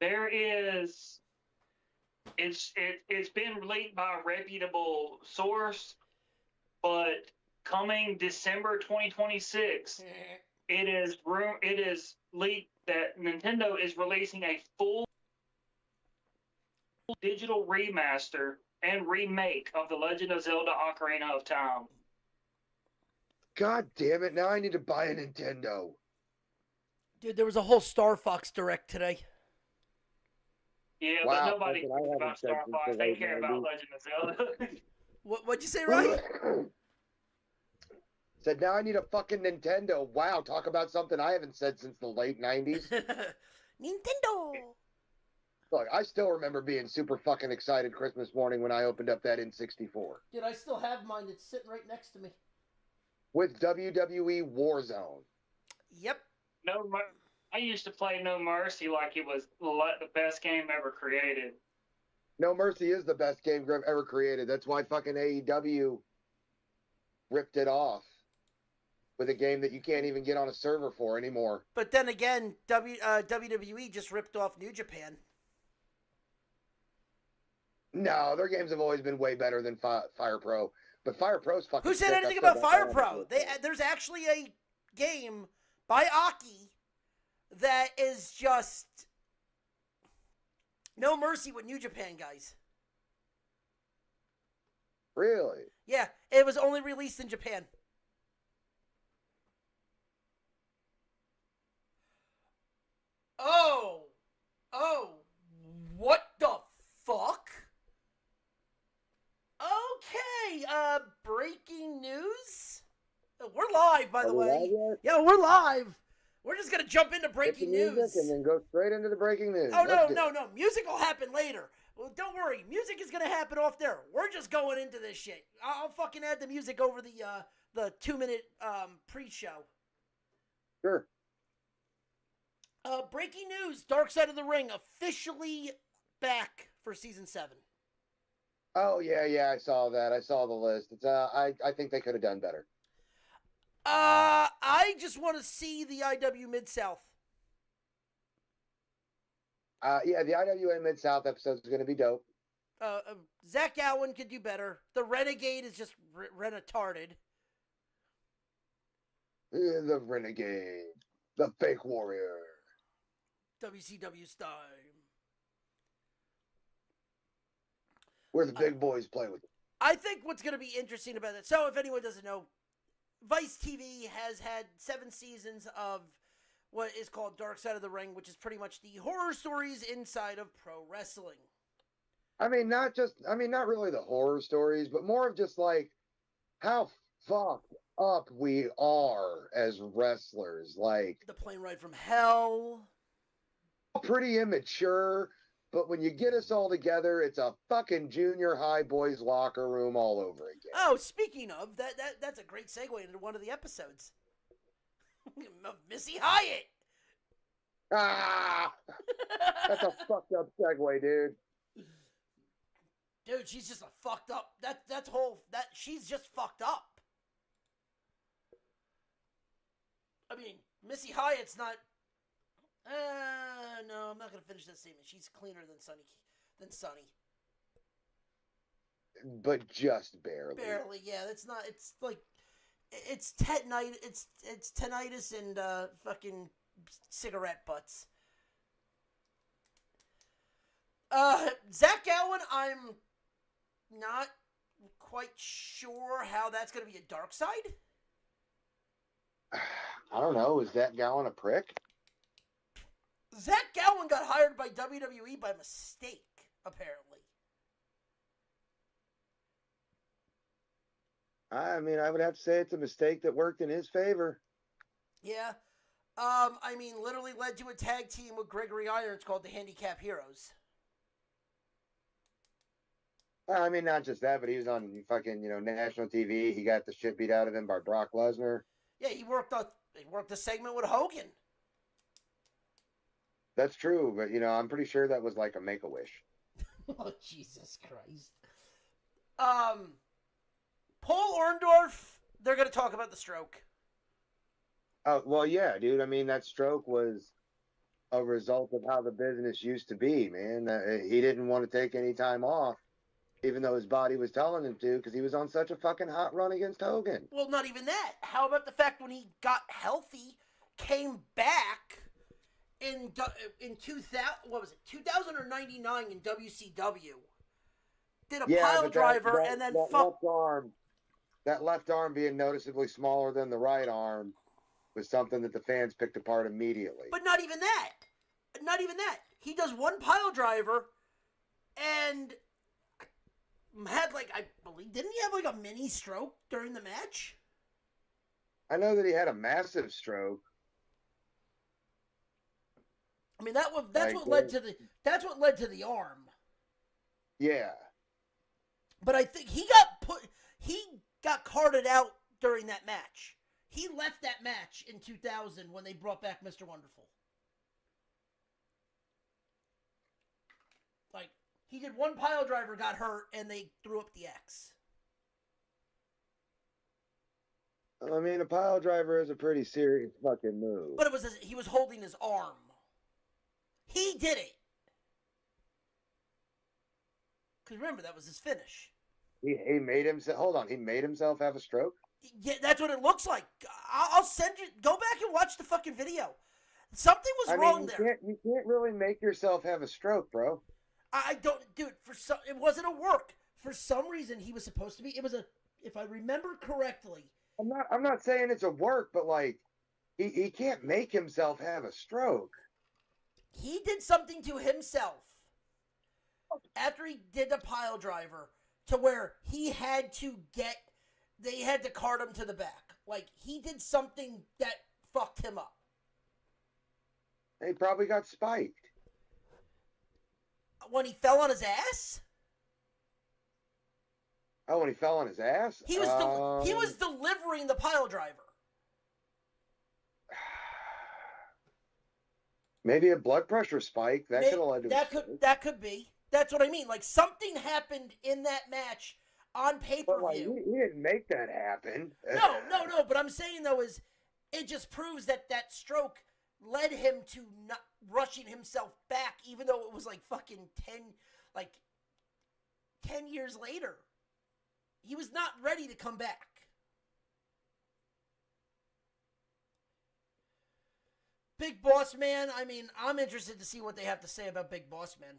There is it's been leaked by a reputable source, but coming December 2026, it is leaked that Nintendo is releasing a full digital remaster and remake of The Legend of Zelda: Ocarina of Time. God damn it! Now I need to buy a Nintendo. Dude, there was a whole Star Fox Direct today. Yeah, but Wow, nobody something I cares haven't about said Star since the Fox. They late care about 90s. Legend of Zelda. What'd you say, Ryan? Said now I need a fucking Nintendo. Wow, talk about something I haven't said since the late 90s. Nintendo. Look, I still remember being super fucking excited Christmas morning when I opened up that N64 Dude, I still have mine. It's sitting right next to me. with WWE Warzone. Yep. no, I used to play No Mercy like it was the best game ever created. No Mercy is the best game ever created. That's why fucking AEW ripped it off with a game that you can't even get on a server for anymore. But then again, WWE just ripped off New Japan. No, their games have always been way better than Fire Pro. But Fire Pro's fucking Who said sick. anything about Fire Pro? There's actually a game by Aki that is just No Mercy with New Japan guys. Really? Yeah, it was only released in Japan. Oh, what the fuck? Okay, breaking news. We're live, by the way. Yeah, we're live. We're just gonna jump into breaking news and then go straight into the breaking news. Oh no! Music will happen later. Well, don't worry. Music is gonna happen off there. We're just going into this shit. I'll fucking add the music over the 2-minute pre-show. Sure. Breaking news: Dark Side of the Ring officially back for season 7. Oh yeah, I saw that. I saw the list. It's I think they could have done better. I just want to see the IW Mid South. Yeah, the IWA Mid South episode is going to be dope. Zach Allen could do better. The Renegade is just renatarded. The Renegade, the fake warrior. WCW style. Where the big boys play with it. I think what's going to be interesting about it. So, if anyone doesn't know, Vice TV has had 7 seasons of what is called Dark Side of the Ring, which is pretty much the horror stories inside of pro wrestling. I mean, not really the horror stories, but more of just like how fucked up we are as wrestlers. Like the plane ride from hell. Pretty immature, but when you get us all together, it's a fucking junior high boys locker room all over again. Oh, speaking of, that's a great segue into one of the episodes. Missy Hyatt. Ah, that's a fucked up segue, dude. Dude, she's just a fucked up. She's just fucked up. I mean, Missy Hyatt's not. No, I'm not gonna finish that statement. She's cleaner than Sunny. But just barely. Barely, yeah. That's not. It's like, it's tetanitis. It's tinnitus and fucking cigarette butts. Zach Allen, I'm not quite sure how that's gonna be a dark side. I don't know. Is that Gallen a prick? Zach Gowen got hired by WWE by mistake, apparently. I mean, I would have to say it's a mistake that worked in his favor. Yeah. I mean, literally led to a tag team with Gregory Irons called the Handicap Heroes. I mean, not just that, but he was on fucking, national TV. He got the shit beat out of him by Brock Lesnar. Yeah, he worked a segment with Hogan. That's true, but I'm pretty sure that was like a Make-A-Wish. Oh, Jesus Christ. Paul Orndorff, they're going to talk about the stroke. Oh, well, yeah, dude. I mean, that stroke was a result of how the business used to be, man. He didn't want to take any time off, even though his body was telling him to, because he was on such a fucking hot run against Hogan. Well, not even that. How about the fact when he got healthy, came back in 2000, what was it, 2000 or 99 in WCW, did a pile driver and then that left arm being noticeably smaller than the right arm was something that the fans picked apart immediately. But not even that. Not even that. He does one pile driver and had like, I believe, didn't he have like a mini stroke during the match? I know that he had a massive stroke. I mean, that's what led to the arm. Yeah. But I think he got carted out during that match. He left that match in 2000 when they brought back Mr. Wonderful. Like, he did one pile driver, got hurt, and they threw up the X. I mean, a pile driver is a pretty serious fucking move. But he was holding his arm. He did it. Because remember, that was his finish. He made himself. Hold on, he made himself have a stroke. Yeah, that's what it looks like. I'll send you. Go back and watch the fucking video. Something was wrong there. You can't really make yourself have a stroke, bro. I don't, dude. It wasn't a work. For some reason, he was supposed to be. It was if I remember correctly. I'm not saying it's a work, but like, he can't make himself have a stroke. He did something to himself after he did the pile driver to where they had to cart him to the back. Like, he did something that fucked him up. He probably got spiked. When he fell on his ass? Oh, when he fell on his ass? He was delivering the pile driver. Maybe a blood pressure spike. That could have led to that could be. That's what I mean. Like, something happened in that match on pay-per-view. Like, he didn't make that happen. No. But I'm saying, though, is it just proves that stroke led him to not rushing himself back, even though it was like fucking 10 years later. He was not ready to come back. Big Boss Man, I mean, I'm interested to see what they have to say about Big Boss Man.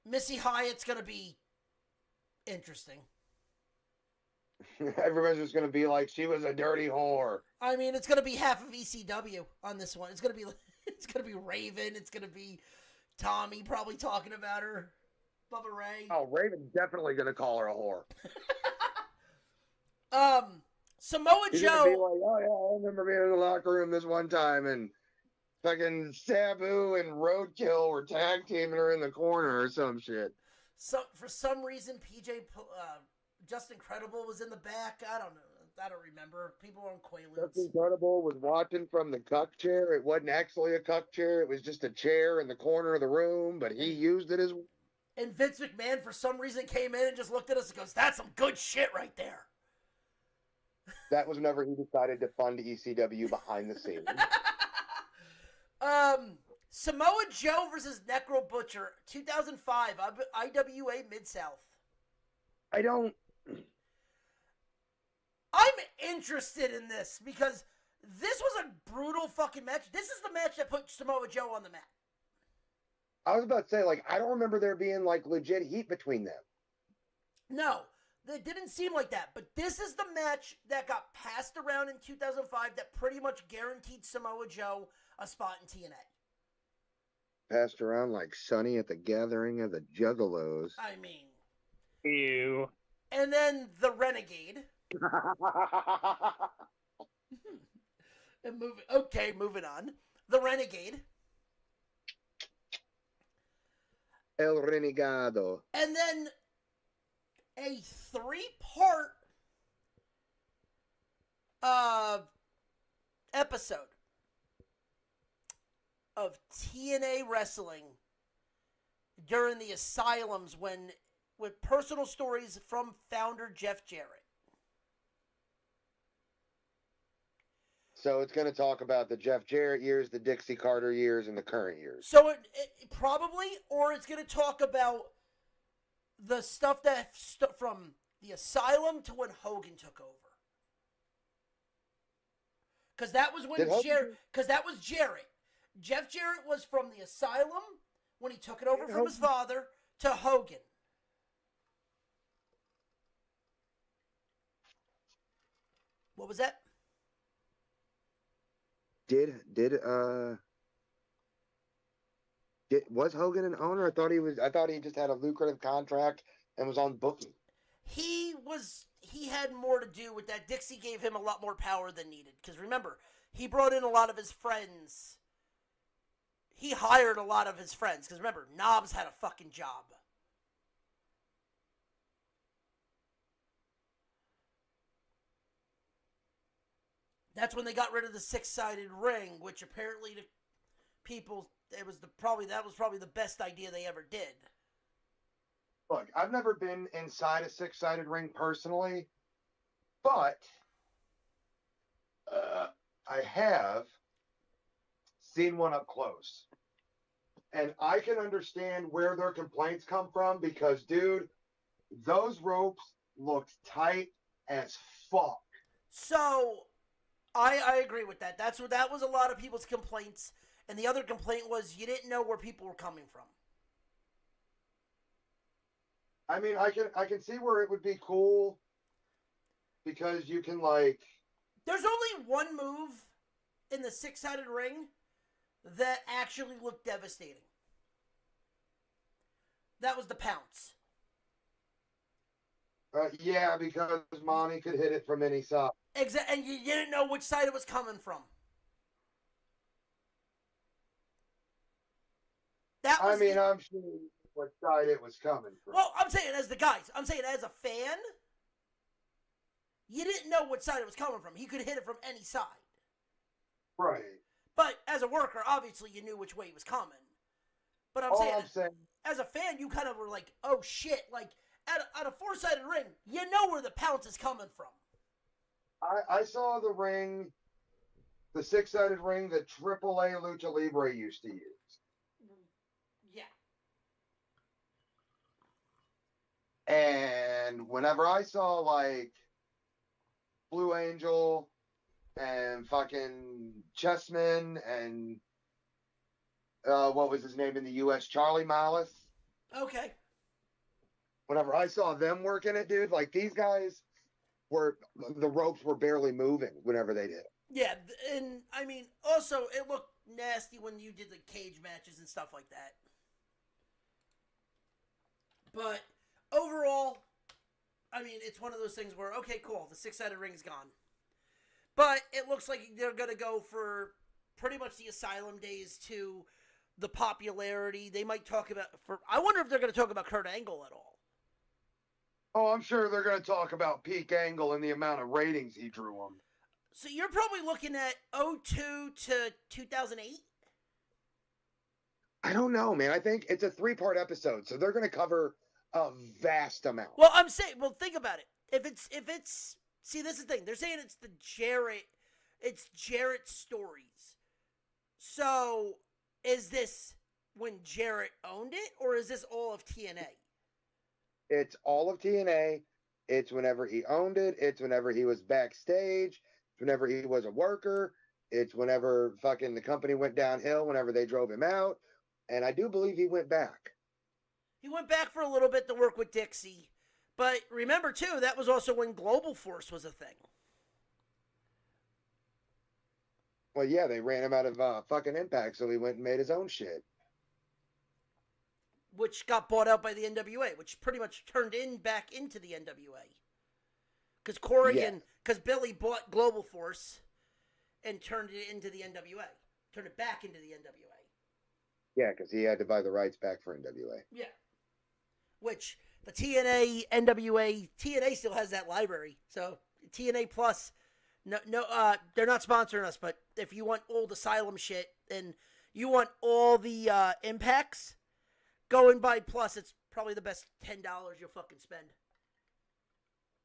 Missy Hyatt's going to be interesting. Everyone's just going to be like, she was a dirty whore. I mean, it's going to be half of ECW on this one. It's going to be Raven. It's going to be Tommy probably talking about her. Bubba Ray. Oh, Raven's definitely going to call her a whore. Samoa He's Joe. Be like, oh yeah, I remember being in the locker room this one time and fucking Sabu and Roadkill were tag teaming her in the corner or some shit. So for some reason, Justin Credible was in the back. I don't know. I don't remember. People were on Quaaludes. Justin Credible was watching from the cuck chair. It wasn't actually a cuck chair. It was just a chair in the corner of the room, but he used it as. And Vince McMahon, for some reason, came in and just looked at us and goes, "That's some good shit right there." That was whenever he decided to fund ECW behind the scenes. Samoa Joe versus Necro Butcher, 2005, IWA Mid-South. I'm interested in this because this was a brutal fucking match. This is the match that put Samoa Joe on the map. I was about to say, like, I don't remember there being, like, legit heat between them. No. It didn't seem like that, but this is the match that got passed around in 2005 that pretty much guaranteed Samoa Joe a spot in TNA. Passed around like Sonny at the gathering of the Juggalos. I mean. Ew. And then the Renegade. Moving on. The Renegade. El Renegado. And then a 3-part episode of TNA wrestling during the Asylums with personal stories from founder Jeff Jarrett. So it's going to talk about the Jeff Jarrett years, the Dixie Carter years, and the current years. So it probably, or it's going to talk about the stuff from the Asylum to when Hogan took over. Because that was when Jarrett. Jeff Jarrett was from the Asylum when he took it over from his father to Hogan. What was that? Was Hogan an owner? I thought he just had a lucrative contract and was on booking. He had more to do with that. Dixie gave him a lot more power than needed. Because remember, he brought in a lot of his friends. He hired a lot of his friends. Because remember, Knobbs had a fucking job. That's when they got rid of the six-sided ring, which apparently to people, that was probably the best idea they ever did. Look, I've never been inside a six-sided ring personally, but I have seen one up close. And I can understand where their complaints come from because, dude, those ropes looked tight as fuck. So, I agree with that. That was a lot of people's complaints. And the other complaint was you didn't know where people were coming from. I mean, I can see where it would be cool because you can like. There's only one move in the six-sided ring that actually looked devastating. That was the pounce. Yeah, because Monty could hit it from any side. Exactly, and you didn't know which side it was coming from. I'm sure what side it was coming from. Well, I'm saying as a fan, you didn't know which side it was coming from. He could hit it from any side. Right. But as a worker, obviously you knew which way he was coming. But I'm saying, as a fan, you kind of were like, oh shit, like, at a four-sided ring, you know where the pounce is coming from. I saw the ring, the six-sided ring that AAA Lucha Libre used to use. Yeah. And whenever I saw, like, Blue Angel and fucking Chessman and what was his name in the U.S., Charlie Malice. Okay. Whenever I saw them working it, dude, like these guys the ropes were barely moving whenever they did. Yeah, and I mean, also it looked nasty when you did the cage matches and stuff like that. But overall, I mean, it's one of those things where, okay, cool, the six-sided ring's gone. But it looks like they're going to go for pretty much the Asylum days to the popularity. They might talk about, I wonder if they're going to talk about Kurt Angle at all. Oh, I'm sure they're going to talk about peak Angle and the amount of ratings he drew them. So you're probably looking at 2002 to 2008? I don't know, man. I think it's a 3-part episode, so they're going to cover a vast amount. Well, I'm saying, think about it. If it's, see, this is the thing. They're saying it's Jarrett's stories. So, is this when Jarrett owned it, or is this all of TNA? It's all of TNA. It's whenever he owned it. It's whenever he was backstage. It's whenever he was a worker. It's whenever fucking the company went downhill, whenever they drove him out. And I do believe he went back. He went back for a little bit to work with Dixie. But remember, too, that was also when Global Force was a thing. Well, yeah, they ran him out of fucking Impact, so he went and made his own shit. Which got bought out by the NWA, which pretty much turned back into the NWA. Because Corrigan, because Billy bought Global Force and turned it into the NWA. Turned it back into the NWA. Yeah, because he had to buy the rights back for NWA. Yeah. Which, the TNA, NWA, TNA still has that library. So, TNA Plus, no, they're not sponsoring us, but if you want old Asylum shit and you want all the impacts, go and buy Plus. It's probably the best $10 you'll fucking spend.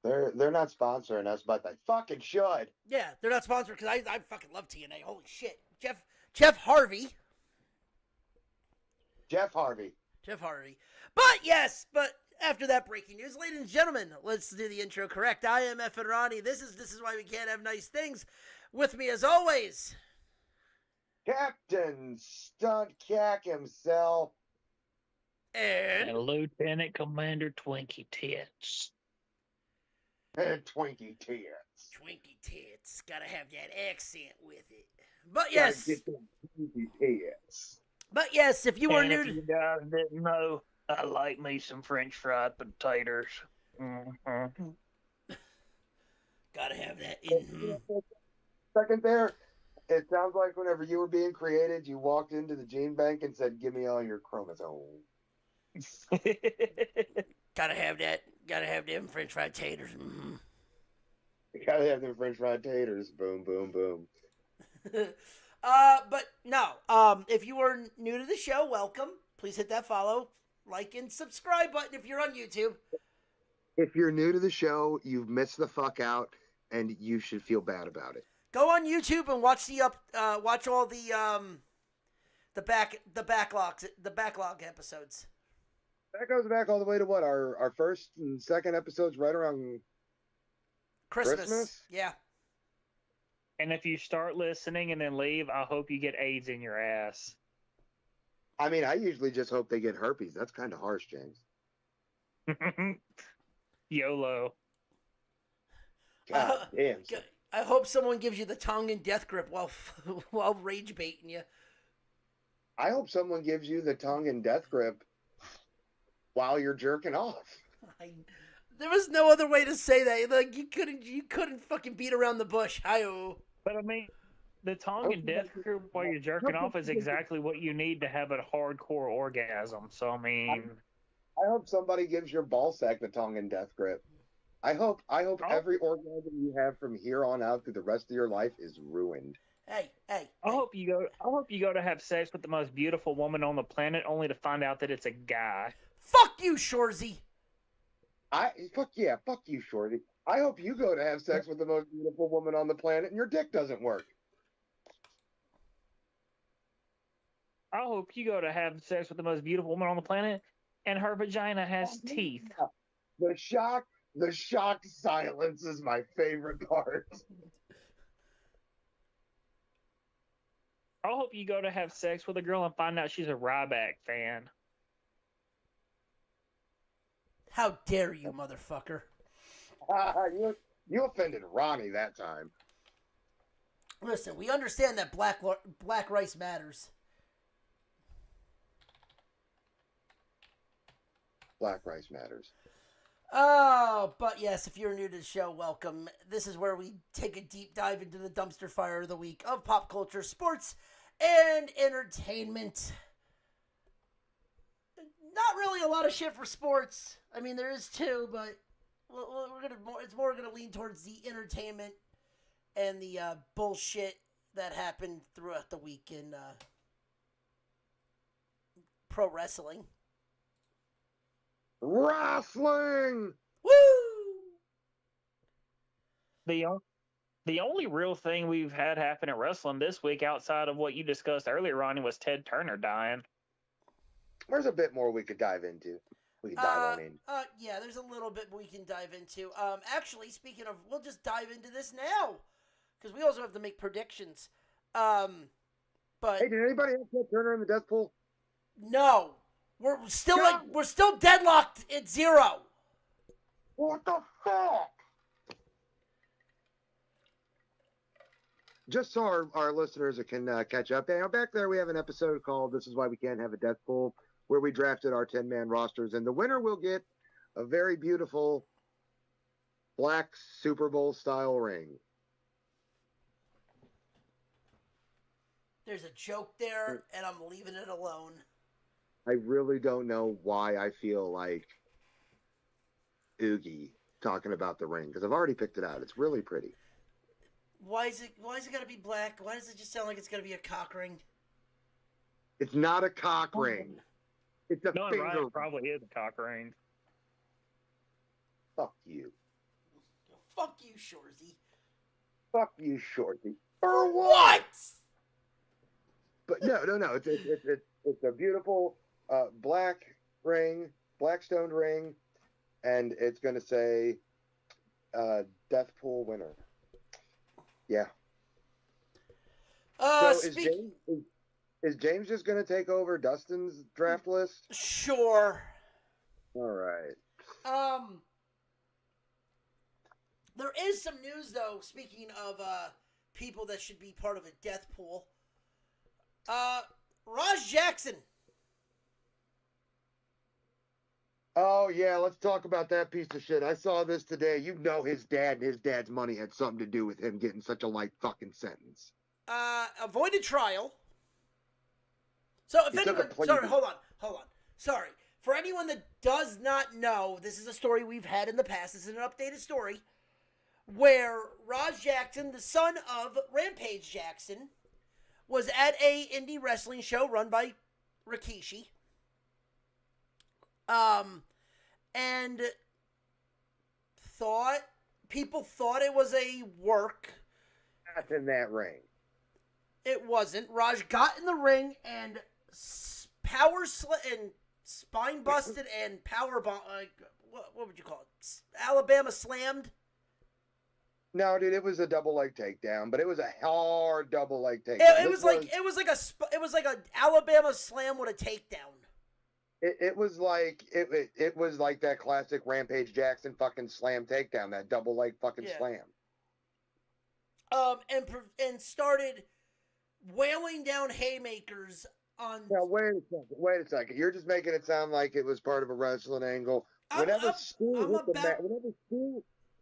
They're not sponsoring us, but they fucking should. Yeah, they're not sponsored because I fucking love TNA. Holy shit, Jeff Harvey. Jeff Harvey. But yes, but after that breaking news, ladies and gentlemen, let's do the intro correct. I am F and Ronnie. This is why we can't have nice things. With me as always, Captain Stunt Cack himself. and Lieutenant Commander Twinkie Tits. And Twinkie Tits. Twinkie Tits. Gotta have that accent with it. But yes, Gotta get them Twinkie Tits. but yes, if you are And new if to you guys didn't know, I like me some French fried potatoes. Mm-hmm. gotta have that in. Second there, it sounds like whenever you were being created, you walked into the gene bank and said, "Give me all your chromosomes." Gotta have that. Gotta have them French fried taters. Mm-hmm. You gotta have them French fried taters. Boom, boom, boom. But no. If you are new to the show, welcome. Please hit that follow, like, and subscribe button if you're on YouTube. If you're new to the show, you've missed the fuck out, and you should feel bad about it. Go on YouTube and watch watch all the backlog episodes. That goes back all the way to what our first and second episodes, right around Christmas? Yeah. And if you start listening and then leave, I hope you get AIDS in your ass. I mean, I usually just hope they get herpes. That's kind of harsh, James. YOLO. God damn. I hope someone gives you the tongue and death grip while rage baiting you. I hope someone gives you the tongue and death grip while you're jerking off. There was no other way to say that. Like you couldn't fucking beat around the bush. Hi-oh. But I mean, the tongue and death grip while you're jerking off is exactly what you need to have a hardcore orgasm. So I mean, I hope somebody gives your ball sack the tongue and death grip. I hope every orgasm you have from here on out through the rest of your life is ruined. Hey. I hope you go to have sex with the most beautiful woman on the planet, only to find out that it's a guy. Fuck you, Shorzy. Fuck you, Shorty. I hope you go to have sex with the most beautiful woman on the planet and your dick doesn't work. I hope you go to have sex with the most beautiful woman on the planet and her vagina has teeth. The shocked silence is my favorite part. I hope you go to have sex with a girl and find out she's a Ryback fan. How dare you, motherfucker. You offended Ronnie that time. Listen, we understand that black rice matters. Black rice matters. Oh, but yes, if you're new to the show, welcome. This is where we take a deep dive into the dumpster fire of the week of pop culture, sports, and entertainment. Not really a lot of shit for sports. I mean, there is too, but it's more gonna lean towards the entertainment and the bullshit that happened throughout the week in pro wrestling. Wrestling! Woo! The only real thing we've had happen at wrestling this week, outside of what you discussed earlier, Ronnie, was Ted Turner dying. There's a bit more we could dive into. We could dive on in. Yeah, there's a little bit we can dive into. Actually, speaking of, we'll just dive into this now, because we also have to make predictions. But Hey, did anybody have Ted Turner in the death pool? no, we're still deadlocked at 0. What the fuck? Just so our listeners can catch up. Back there we have an episode called "This Is Why We Can't Have a Death Pool," where we drafted our 10-man rosters, and the winner will get a very beautiful black Super Bowl style ring. There's a joke there, and I'm leaving it alone. I really don't know why I feel like Oogie talking about the ring, because I've already picked it out. It's really pretty. Why is it gotta be black? Why does it just sound like it's gonna be a cock ring? It's not a cock ring. It's a No, finger. Ryan probably is a cock ring. Fuck you. Fuck you, Shorzy. Fuck you, Shorty. For What? But no. It's a beautiful black ring, black stoned ring, and it's gonna say Death Pool winner. Yeah. So is James just gonna take over Dustin's draft list? Sure. All right. There is some news though. Speaking of people that should be part of a death pool, Raj Jackson. Oh yeah, let's talk about that piece of shit. I saw this today. You know his dad and his dad's money had something to do with him getting such a light fucking sentence. Avoided trial. So if anyone, sorry, hold on. Sorry. For anyone that does not know, this is a story we've had in the past. This is an updated story where Raj Jackson, the son of Rampage Jackson, was at a indie wrestling show run by Rikishi. And people thought it was a work. Not in that ring. It wasn't. Raj got in the ring and spine busted and power bomb. What would you call it? Alabama slammed. No, dude, it was a double leg takedown, but it was a hard double leg takedown. It was like a Alabama slam with a takedown. It was like that classic Rampage Jackson fucking slam takedown, that double leg fucking slam. And started wailing down haymakers on. Now wait a second. You're just making it sound like it was part of a wrestling angle.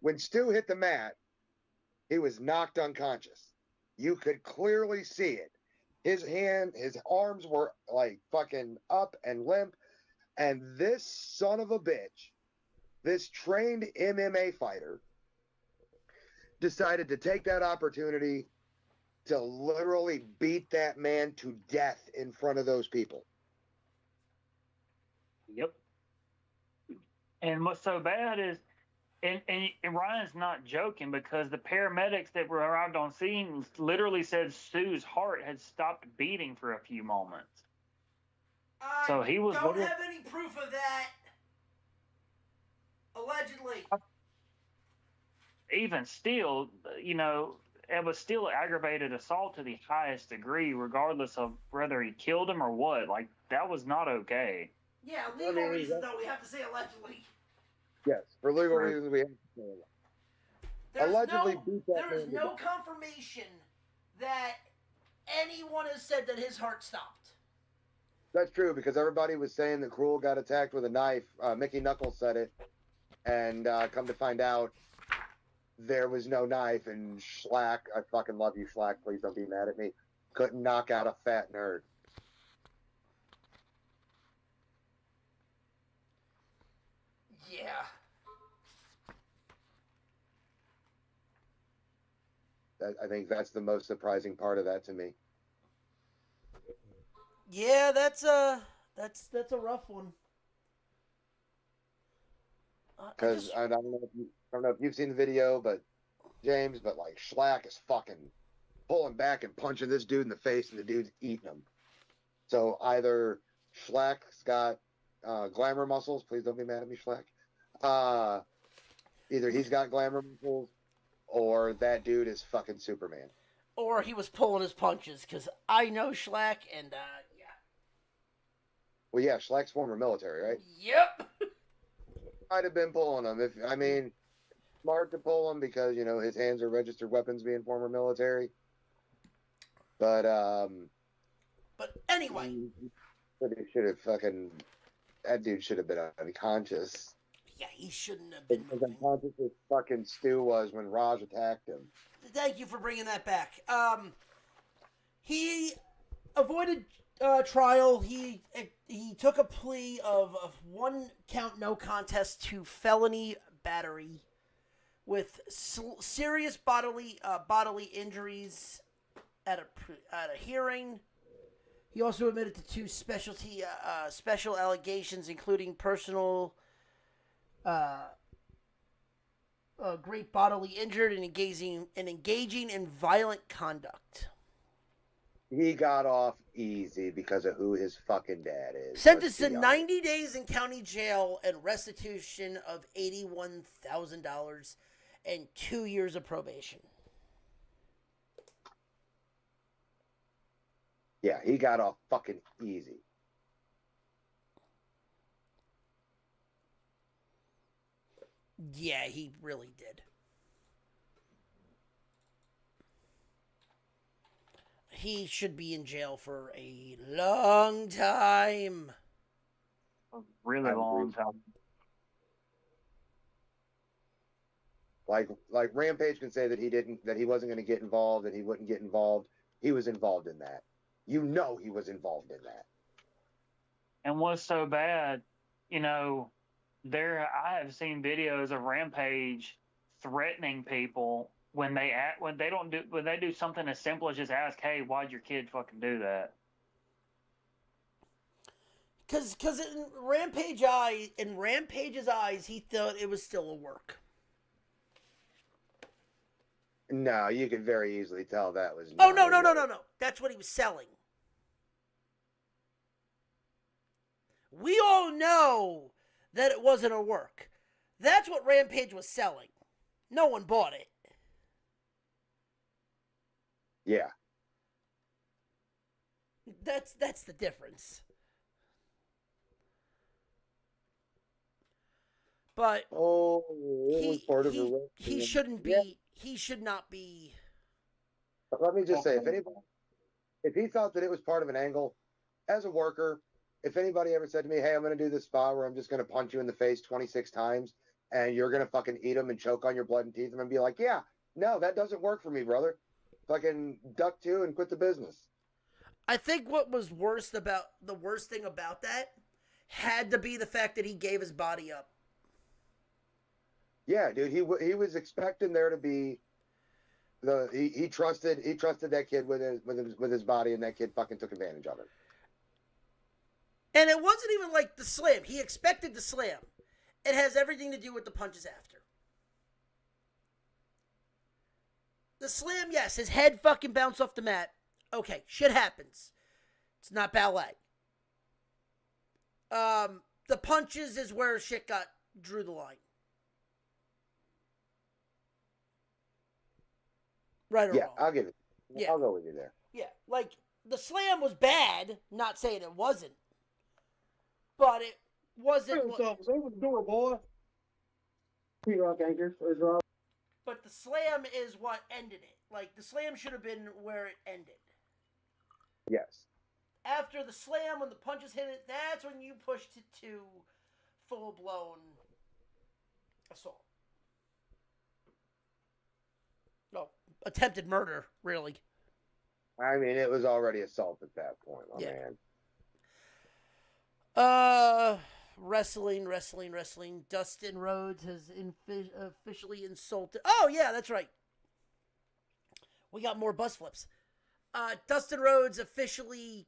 When Stu hit the mat, he was knocked unconscious. You could clearly see it. His arms were like fucking up and limp. And this son of a bitch, this trained MMA fighter, decided to take that opportunity to literally beat that man to death in front of those people. Yep. And what's so bad is, and Ryan's not joking, because the paramedics that were arrived on scene literally said Stu's heart had stopped beating for a few moments. So he was. Don't have any proof of that. Allegedly. Even still, it was still aggravated assault to the highest degree, regardless of whether he killed him or what. Like, that was not okay. Yeah, legal reasons, though, we have to say allegedly. Yes, for legal reasons, we have to say allegedly. Allegedly beat that man. There is no confirmation that anyone has said that his heart stopped. That's true, because everybody was saying that Cruel got attacked with a knife. Mickey Knuckles said it, and come to find out, there was no knife, and Schlack, I fucking love you, Schlack, please don't be mad at me, couldn't knock out a fat nerd. Yeah. I think that's the most surprising part of that to me. Yeah, that's a rough one. Because I don't know if you've seen the video, but James, but like Schlack is fucking pulling back and punching this dude in the face, and the dude's eating him. So either Schlack's got glamour muscles. Please don't be mad at me, Schlack. Either he's got glamour muscles, or that dude is fucking Superman. Or he was pulling his punches, because I know Schlack, and yeah. Well, yeah, Schlack's former military, right? Yep. Might have been pulling him. Smart to pull him because, his hands are registered weapons being former military. But anyway. That dude should have been unconscious. Yeah, he shouldn't have been. As unconscious as fucking Stu was when Raj attacked him. Thank you for bringing that back. He avoided trial. He took a plea of 1 count no contest to felony battery with serious bodily injuries at a hearing. He also admitted to 2 special allegations, including personal great bodily injury and engaging in violent conduct. He got off easy because of who his fucking dad is. Sentenced to 90 days in county jail and restitution of $81,000 and 2 years of probation. Yeah, he got off fucking easy. Yeah, he really did. He should be in jail for a long time. A really long time. Like Rampage can say that he wasn't going to get involved, that he wouldn't get involved. He was involved in that. You know he was involved in that. And what's so bad, I have seen videos of Rampage threatening people when they do something as simple as just ask, "Hey, why'd your kid fucking do that?" Because in Rampage's eyes, he thought it was still a work. No, you could very easily tell that was. Oh no! That's what he was selling. We all know that it wasn't a work. That's what Rampage was selling. No one bought it. Yeah. That's the difference. But he shouldn't be. Yeah. He should not be. But let me just say, if he thought that it was part of an angle, as a worker, if anybody ever said to me, "Hey, I'm going to do this spot where I'm just going to punch you in the face 26 times and you're going to fucking eat them and choke on your blood and teeth," I'm going to be like, "Yeah, no, that doesn't work for me, brother. Fucking duck to and quit the business." I think what was the worst thing about that had to be the fact that he gave his body up. Yeah, dude, he was expecting there to be he trusted that kid with his body, and that kid fucking took advantage of it. And it wasn't even like the slam. He expected the slam. It has everything to do with the punches after. The slam, yes, his head fucking bounced off the mat. Okay, shit happens. It's not ballet. The punches is where shit drew the line. Right or wrong? I'll give it. Yeah. I'll go with you there. Yeah, like the slam was bad. Not saying it wasn't, but it wasn't. Open the door, boy. P-Rock anchor is Rob. But the slam is what ended it. Like the slam should have been where it ended. Yes. After the slam, when the punches hit it, that's when you pushed it to full-blown assault. No, attempted murder, really. I mean, it was already assault at that point, my man. Wrestling. Dustin Rhodes has officially insulted. Oh, yeah, that's right. We got more bus flips. Dustin Rhodes officially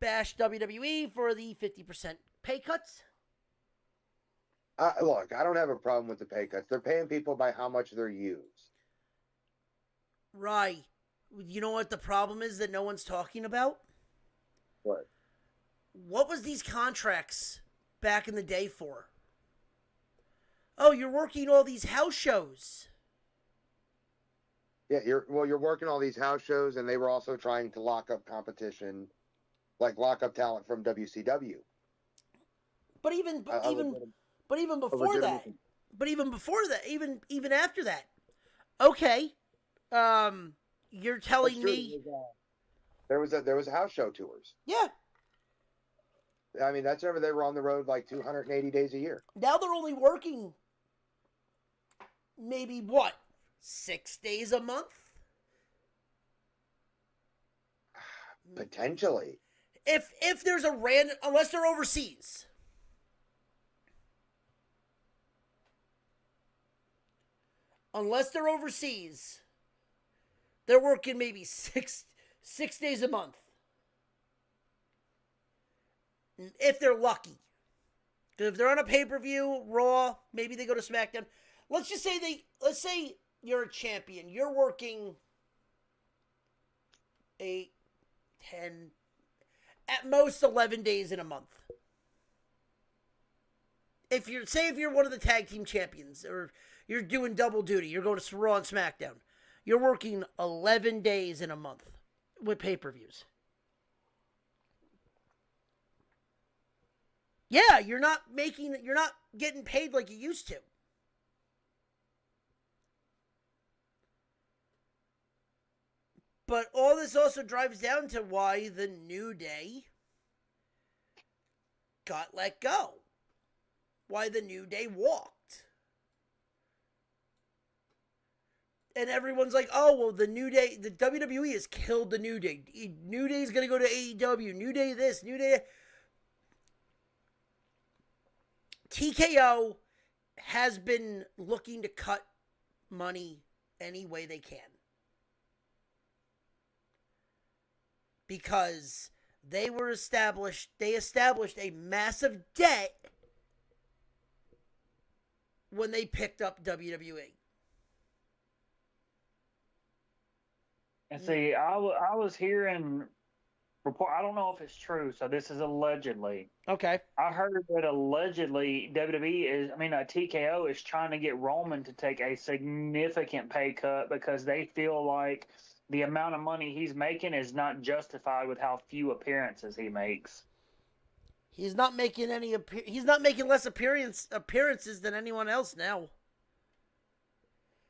bashed WWE for the 50% pay cuts. Look, I don't have a problem with the pay cuts. They're paying people by how much they're used. Right. You know what the problem is that no one's talking about? What? What was these contracts back in the day for? Oh, you're working all these house shows. Yeah, you're working all these house shows, and they were also trying to lock up competition, like lock up talent from WCW. But even before that, even after that, okay, you're telling me there was a house show tours. Yeah. I mean, that's whenever they were on the road like 280 days a year. Now they're only working maybe 6 days a month? Potentially. If there's a random, unless they're overseas. Unless they're overseas, they're working maybe six days a month. If they're lucky. If they're on a pay-per-view, Raw, maybe they go to SmackDown. let's say you're a champion. You're working 8, 10, at most 11 days in a month. If you're one of the tag team champions, or you're doing double duty, you're going to Raw and SmackDown, you're working 11 days in a month with pay-per-views. Yeah, you're not getting paid like you used to. But all this also drives down to why the New Day got let go. Why the New Day walked. And everyone's like, oh, well, the New Day, the WWE has killed the New Day. New Day's going to go to AEW. New Day this, New Day. TKO has been looking to cut money any way they can. Because they established a massive debt when they picked up WWE. And see, I was hearing report. I don't know if it's true, so this is allegedly. Okay. I heard that allegedly TKO is trying to get Roman to take a significant pay cut because they feel like the amount of money he's making is not justified with how few appearances he makes. He's not making he's not making less appearances than anyone else now.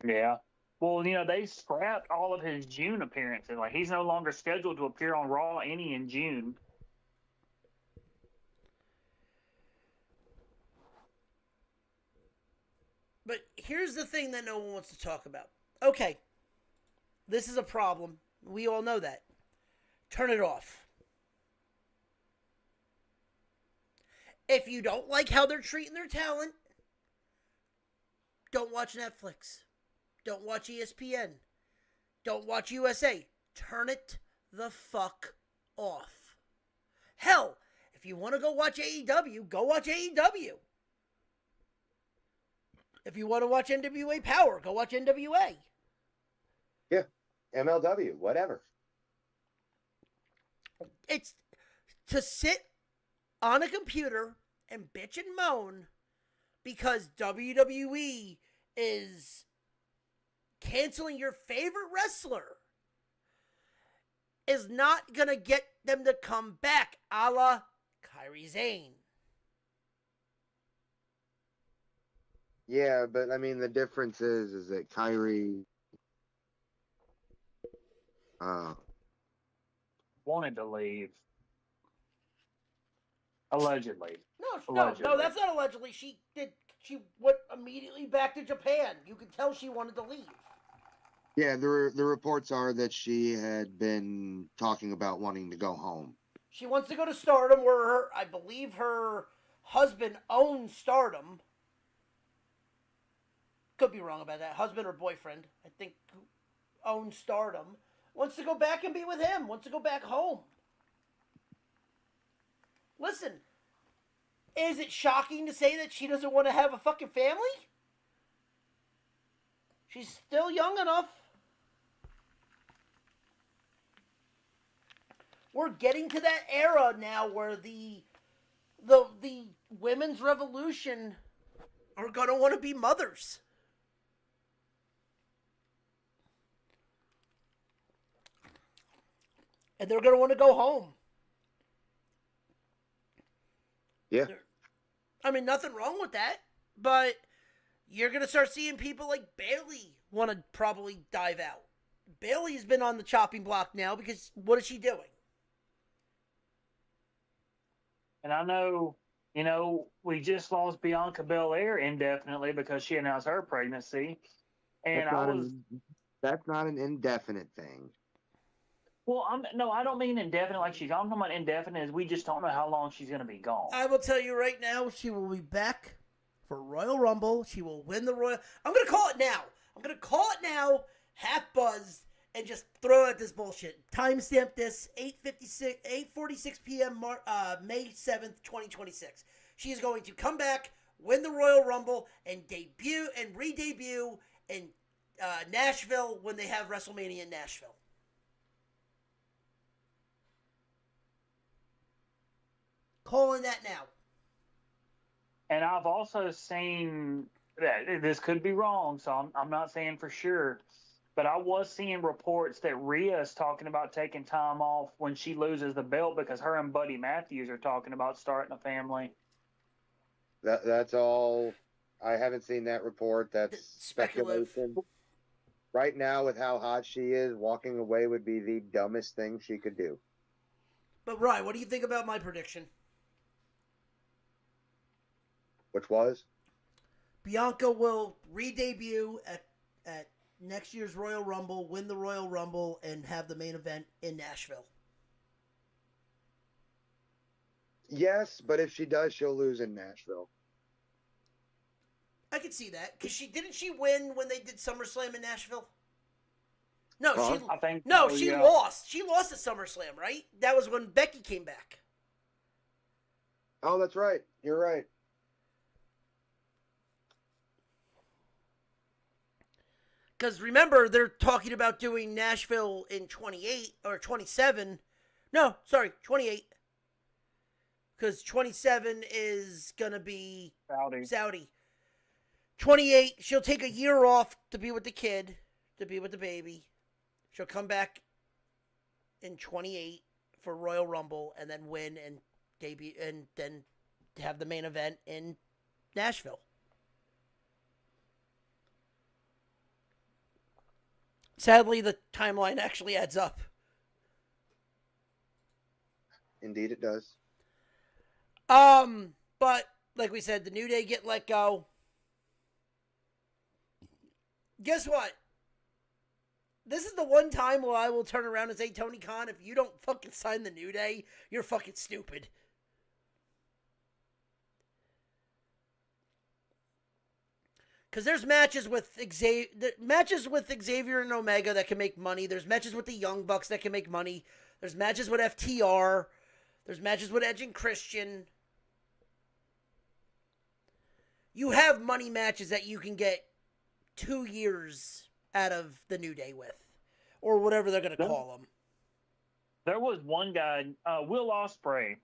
Yeah. Well, they scrapped all of his June appearances. Like, he's no longer scheduled to appear on Raw any in June. But here's the thing that no one wants to talk about. Okay. This is a problem. We all know that. Turn it off. If you don't like how they're treating their talent, don't watch Netflix. Don't watch ESPN. Don't watch USA. Turn it the fuck off. Hell, if you want to go watch AEW, go watch AEW. If you want to watch NWA Power, go watch NWA. Yeah, MLW, whatever. It's to sit on a computer and bitch and moan because WWE is canceling your favorite wrestler is not going to get them to come back, a la Kairi Sane. Yeah, but I mean, the difference is that Kairi wanted to leave. Allegedly. No, that's not allegedly. She went immediately back to Japan. You could tell she wanted to leave. Yeah, the reports are that she had been talking about wanting to go home. She wants to go to Stardom, where I believe her husband owns Stardom. Could be wrong about that. Husband or boyfriend, I think, who owns Stardom. Wants to go back and be with him. Wants to go back home. Listen, is it shocking to say that she doesn't want to have a fucking family? She's still young enough. We're getting to that era now where the women's revolution are going to want to be mothers. And they're going to want to go home. Yeah. I mean, nothing wrong with that. But you're going to start seeing people like Bayley want to probably dive out. Bayley's been on the chopping block now because what is she doing? And I know, we just lost Bianca Belair indefinitely because she announced her pregnancy. And that's not an indefinite thing. Well, I don't mean indefinite like she's gone. I'm talking about indefinite as we just don't know how long she's going to be gone. I will tell you right now, she will be back for Royal Rumble. She will win the Royal... I'm going to call it now, half buzzed, and just throw out this bullshit. Timestamp this, 8:46 p.m. May 7th, 2026. She is going to come back, win the Royal Rumble, and debut and re-debut in Nashville when they have WrestleMania in Nashville. Calling that now. And I've also seen that this could be wrong, so I'm not saying for sure, but I was seeing reports that Rhea's talking about taking time off when she loses the belt because her and Buddy Matthews are talking about starting a family. That's all. I haven't seen that report. That's Speculative. speculation. Right now, with how hot she is, walking away would be the dumbest thing she could do. But Ryan, what do you think about my prediction? Which was? Bianca will re-debut at next year's Royal Rumble, win the Royal Rumble, and have the main event in Nashville. Yes, but if she does, she'll lose in Nashville. I could see that because didn't she win when they did SummerSlam in Nashville? No, Huh? I think she yeah. lost. She lost at SummerSlam, right? That was when Becky came back. Oh, that's right. You're right. Because remember, they're talking about doing Nashville in 28 or 27. No, sorry, 28. Because 27 is going to be Saudi. 28, she'll take a year off to be with the kid, to be with the baby. She'll come back in 28 for Royal Rumble and then win and debut and then have the main event in Nashville. Sadly, the timeline actually adds up. Indeed, it does. But like we said, the New Day get let go. Guess what? This is the one time where I will turn around and say, Tony Khan, if you don't fucking sign the New Day, you're fucking stupid. Because there's matches with Xavier and Omega that can make money. There's matches with the Young Bucks that can make money. There's matches with FTR. There's matches with Edge and Christian. You have money matches that you can get 2 years out of the New Day with. Or whatever they're going to call them. There was one guy, Will Ospreay,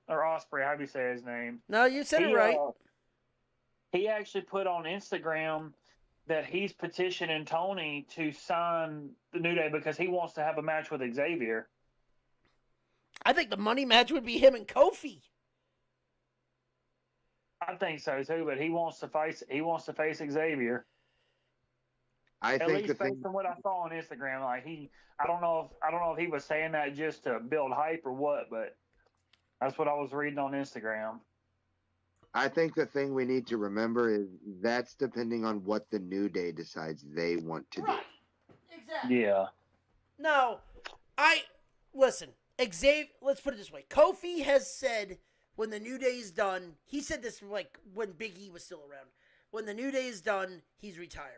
or Ospreay, how do you say his name? No, you said it right. He actually put on Instagram that he's petitioning Tony to sign the New Day because he wants to have a match with Xavier. I think the money match would be him and Kofi. I think so too, but he wants to face Xavier. I At think least based on what I saw on Instagram, like I don't know if he was saying that just to build hype or what, but that's what I was reading on Instagram. I think the thing we need to remember is that's depending on what the New Day decides they want to do. Exactly. Yeah. No, listen, Xavier, let's put it this way. Kofi has said when the New Day is done, he said this like when Big E was still around. When the New Day is done, he's retiring.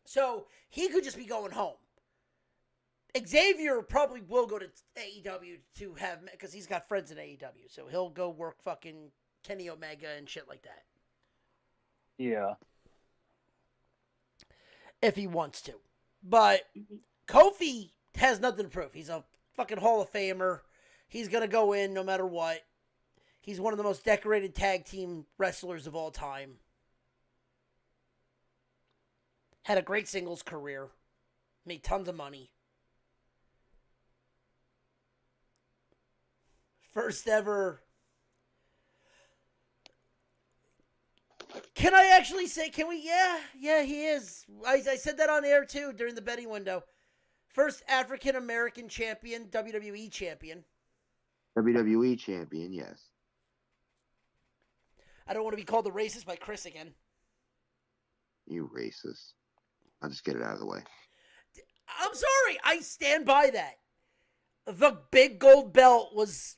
So he could just be going home. Xavier probably will go to AEW to have, because he's got friends in AEW, so he'll go work fucking Kenny Omega and shit like that. Yeah. If he wants to. But Kofi has nothing to prove. He's a fucking Hall of Famer. He's going to go in no matter what. He's one of the most decorated tag team wrestlers of all time. Had a great singles career. Made tons of money. First ever. Can I actually say, can we? Yeah, he is. I said that on air too during the betting window. First African American champion, WWE champion. WWE champion, yes. I don't want to be called a racist by Chris again. You racist. I'll just get it out of the way. I'm sorry. I stand by that. The big gold belt was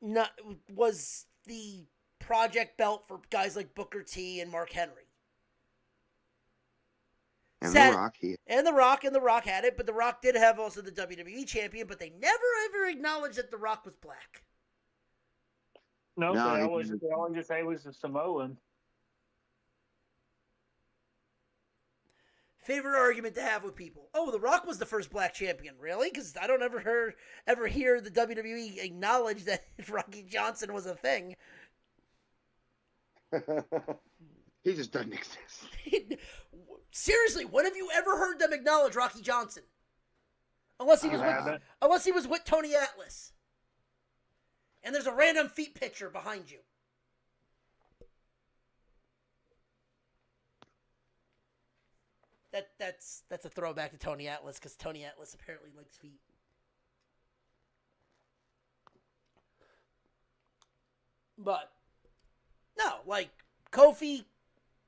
the project belt for guys like Booker T and Mark Henry. And The Rock, and The Rock had it, but The Rock did have also the WWE champion, but they never ever acknowledged that The Rock was black. No, No, they he always didn't. they always just say he was a Samoan. Favorite argument to have with people. Oh, The Rock was the first black champion. Really? Because I don't ever hear the WWE acknowledge that Rocky Johnson was a thing. He just doesn't exist. Seriously, when have you ever heard them acknowledge Rocky Johnson? Unless he was with Tony Atlas. And there's a random feet picture behind you. That's a throwback to Tony Atlas because Tony Atlas apparently likes feet. But no, like Kofi,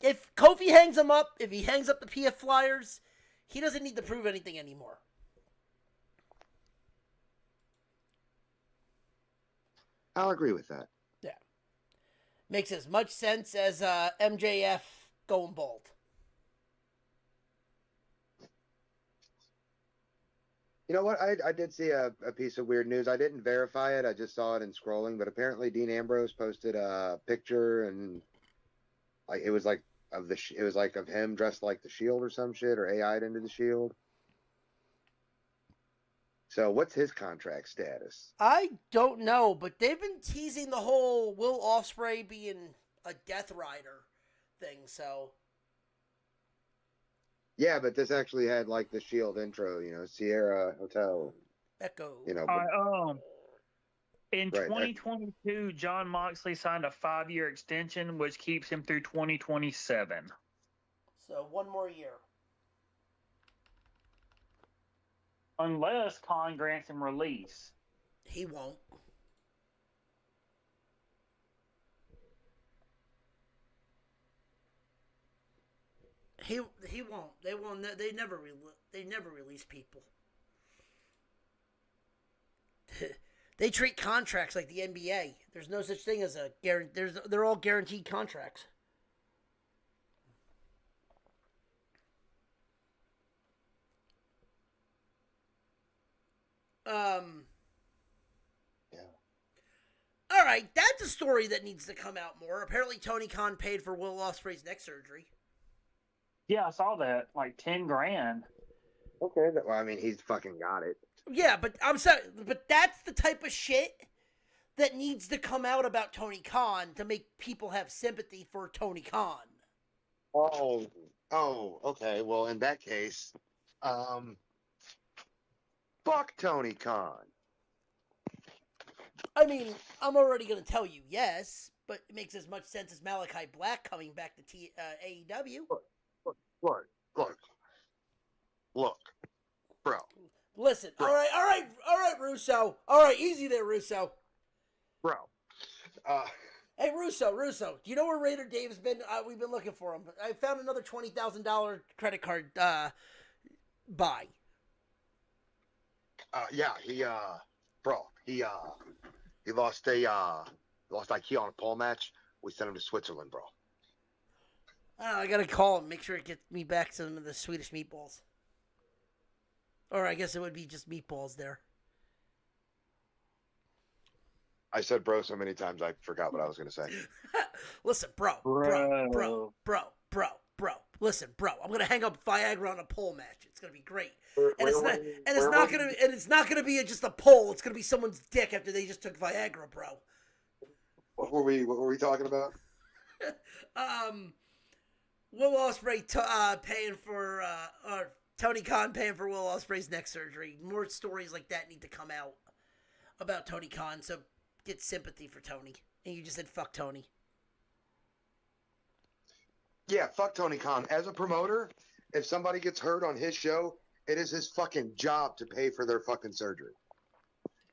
if Kofi hangs him up, if he hangs up the PF Flyers, he doesn't need to prove anything anymore. I'll agree with that. Yeah, makes as much sense as MJF going bald. You know what? I did see a piece of weird news. I didn't verify it. I just saw it in scrolling. But apparently, Dean Ambrose posted a picture, and like it was like of him dressed like the Shield or some shit, or AI'd into the Shield. So, what's his contract status? I don't know, but they've been teasing the whole Will Ospreay being a Death Rider thing. So. Yeah, but this actually had like the Shield intro, Sierra Hotel. Echo. In Right, 2022, John Moxley signed a 5-year extension, which keeps him through 2027. So 1 more year. Unless Khan grants him release. He won't. He won't. They won't. They never release people. They treat contracts like the NBA. There's no such thing as a guarantee. They're all guaranteed contracts. Yeah. All right, that's a story that needs to come out more. Apparently, Tony Khan paid for Will Ospreay's neck surgery. Yeah, I saw that. Like $10,000. Okay, well, I mean, he's fucking got it. Yeah, but I'm sorry, but that's the type of shit that needs to come out about Tony Khan to make people have sympathy for Tony Khan. Oh, okay. Well, in that case, fuck Tony Khan. I mean, I'm already going to tell you yes, but it makes as much sense as Malachi Black coming back to AEW. Look, bro. Listen, all right, Russo. All right, easy there, Russo. Bro. Hey, Russo, do you know where Raider Dave's been? We've been looking for him. I found another $20,000 credit card buy. Yeah, he lost IQ on a pole match. We sent him to Switzerland, bro. I gotta call him, make sure it gets me back some of the Swedish meatballs. Or I guess it would be just meatballs there. I said bro so many times I forgot what I was going to say. Listen, bro. Listen, bro. I'm gonna hang up Viagra on a pole match. It's gonna be great. It's not gonna be just a pole. It's gonna be someone's dick after they just took Viagra, bro. What were we talking about? Will Ospreay paying for or Tony Khan paying for Will Ospreay's neck surgery. More stories like that need to come out about Tony Khan, so get sympathy for Tony. And you just said fuck Tony. Yeah, fuck Tony Khan. As a promoter, if somebody gets hurt on his show, it is his fucking job to pay for their fucking surgery.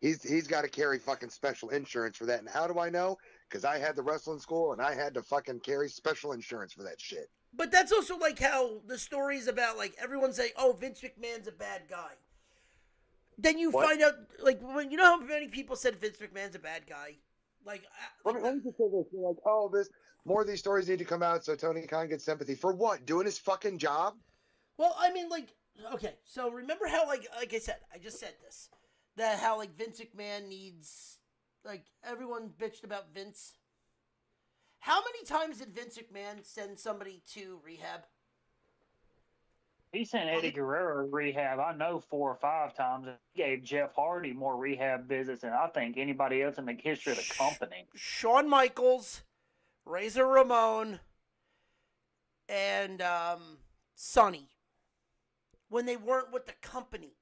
He's got to carry fucking special insurance for that. And how do I know? Because I had the wrestling school and I had to fucking carry special insurance for that shit. But that's also like how the stories about like everyone saying, "Oh, Vince McMahon's a bad guy." Then you find out, like, when you know how many people said Vince McMahon's a bad guy. Let me just say this: you're like, oh, more of these stories need to come out so Tony Khan gets sympathy for what? Doing his fucking job? Well, I mean, like, okay, so remember how, like I said, I just said this, that how like Vince McMahon needs like everyone bitched about Vince. How many times did Vince McMahon send somebody to rehab? He sent Eddie Guerrero to rehab, I know, 4 or 5 times. He gave Jeff Hardy more rehab visits than I think anybody else in the history of the company. Shawn Michaels, Razor Ramon, and Sonny. When they weren't with the company.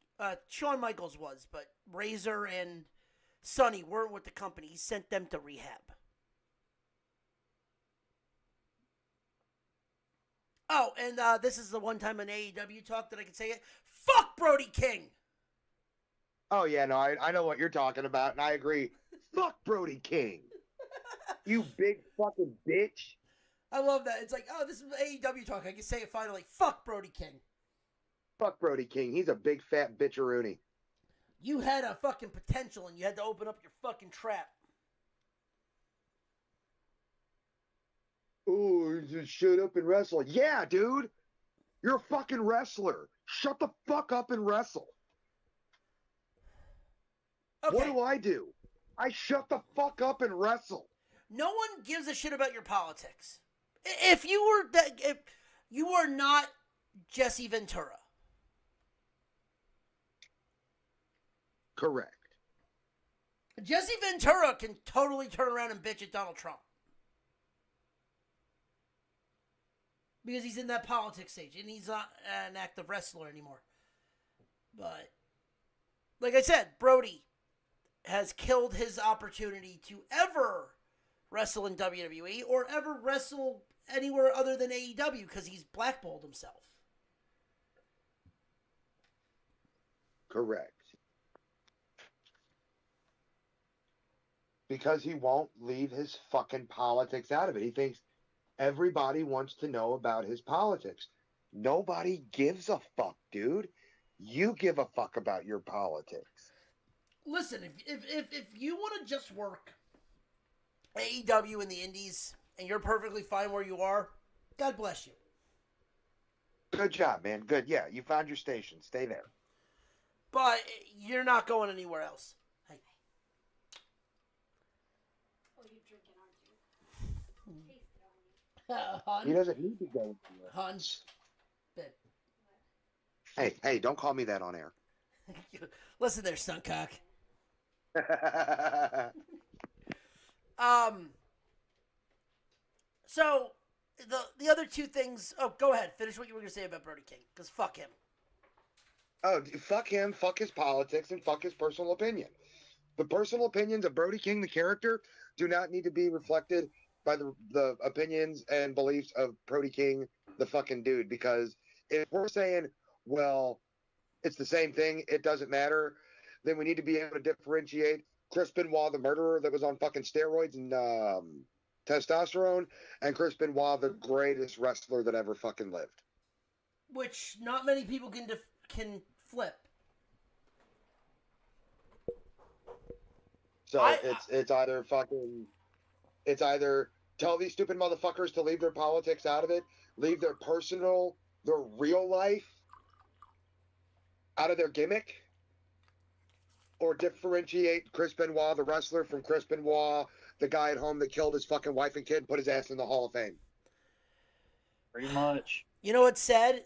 Shawn Michaels was, but Razor and Sonny weren't with the company. He sent them to rehab. Oh, and this is the one time in AEW talk that I can say it. Fuck Brody King! Oh, yeah, no, I know what you're talking about, and I agree. Fuck Brody King. You big fucking bitch. I love that. It's like, oh, this is AEW talk. I can say it finally. Fuck Brody King. Fuck Brody King. He's a big fat bitcheroony. You had a fucking potential and you had to open up your fucking trap. Oh, just shut up and wrestle. Yeah, dude. You're a fucking wrestler. Shut the fuck up and wrestle. Okay. What do? I shut the fuck up and wrestle. No one gives a shit about your politics. If you are not Jesse Ventura. Correct. Jesse Ventura can totally turn around and bitch at Donald Trump. Because he's in that politics stage and he's not an active wrestler anymore. But, like I said, Brody has killed his opportunity to ever wrestle in WWE or ever wrestle anywhere other than AEW because he's blackballed himself. Correct. Because he won't leave his fucking politics out of it. He thinks everybody wants to know about his politics. Nobody gives a fuck, dude. You give a fuck about your politics. Listen, if you want to just work AEW in the indies and you're perfectly fine where you are, God bless you. Good job, man. Good. Yeah, you found your station. Stay there. But you're not going anywhere else. Hey. Oh, you're drinking, aren't you? Taste it on you. Hun. He doesn't need to go anywhere. Hun. Babe. Hey, don't call me that on air. Listen there, Suncock. So the other two things. Oh, go ahead. Finish what you were going to say about Brody King, because fuck him. Oh, fuck him, fuck his politics, and fuck his personal opinion. The personal opinions of Brody King, the character, do not need to be reflected by the opinions and beliefs of Brody King, the fucking dude. Because if we're saying, well, it's the same thing, it doesn't matter, then we need to be able to differentiate Chris Benoit, the murderer that was on fucking steroids and testosterone, and Chris Benoit, the greatest wrestler that ever fucking lived. Which not many people can flip. So it's either tell these stupid motherfuckers to leave their politics out of it, leave their real life out of their gimmick, or differentiate Chris Benoit, the wrestler, from Chris Benoit, the guy at home that killed his fucking wife and kid and put his ass in the Hall of Fame. Pretty much. You know what's sad?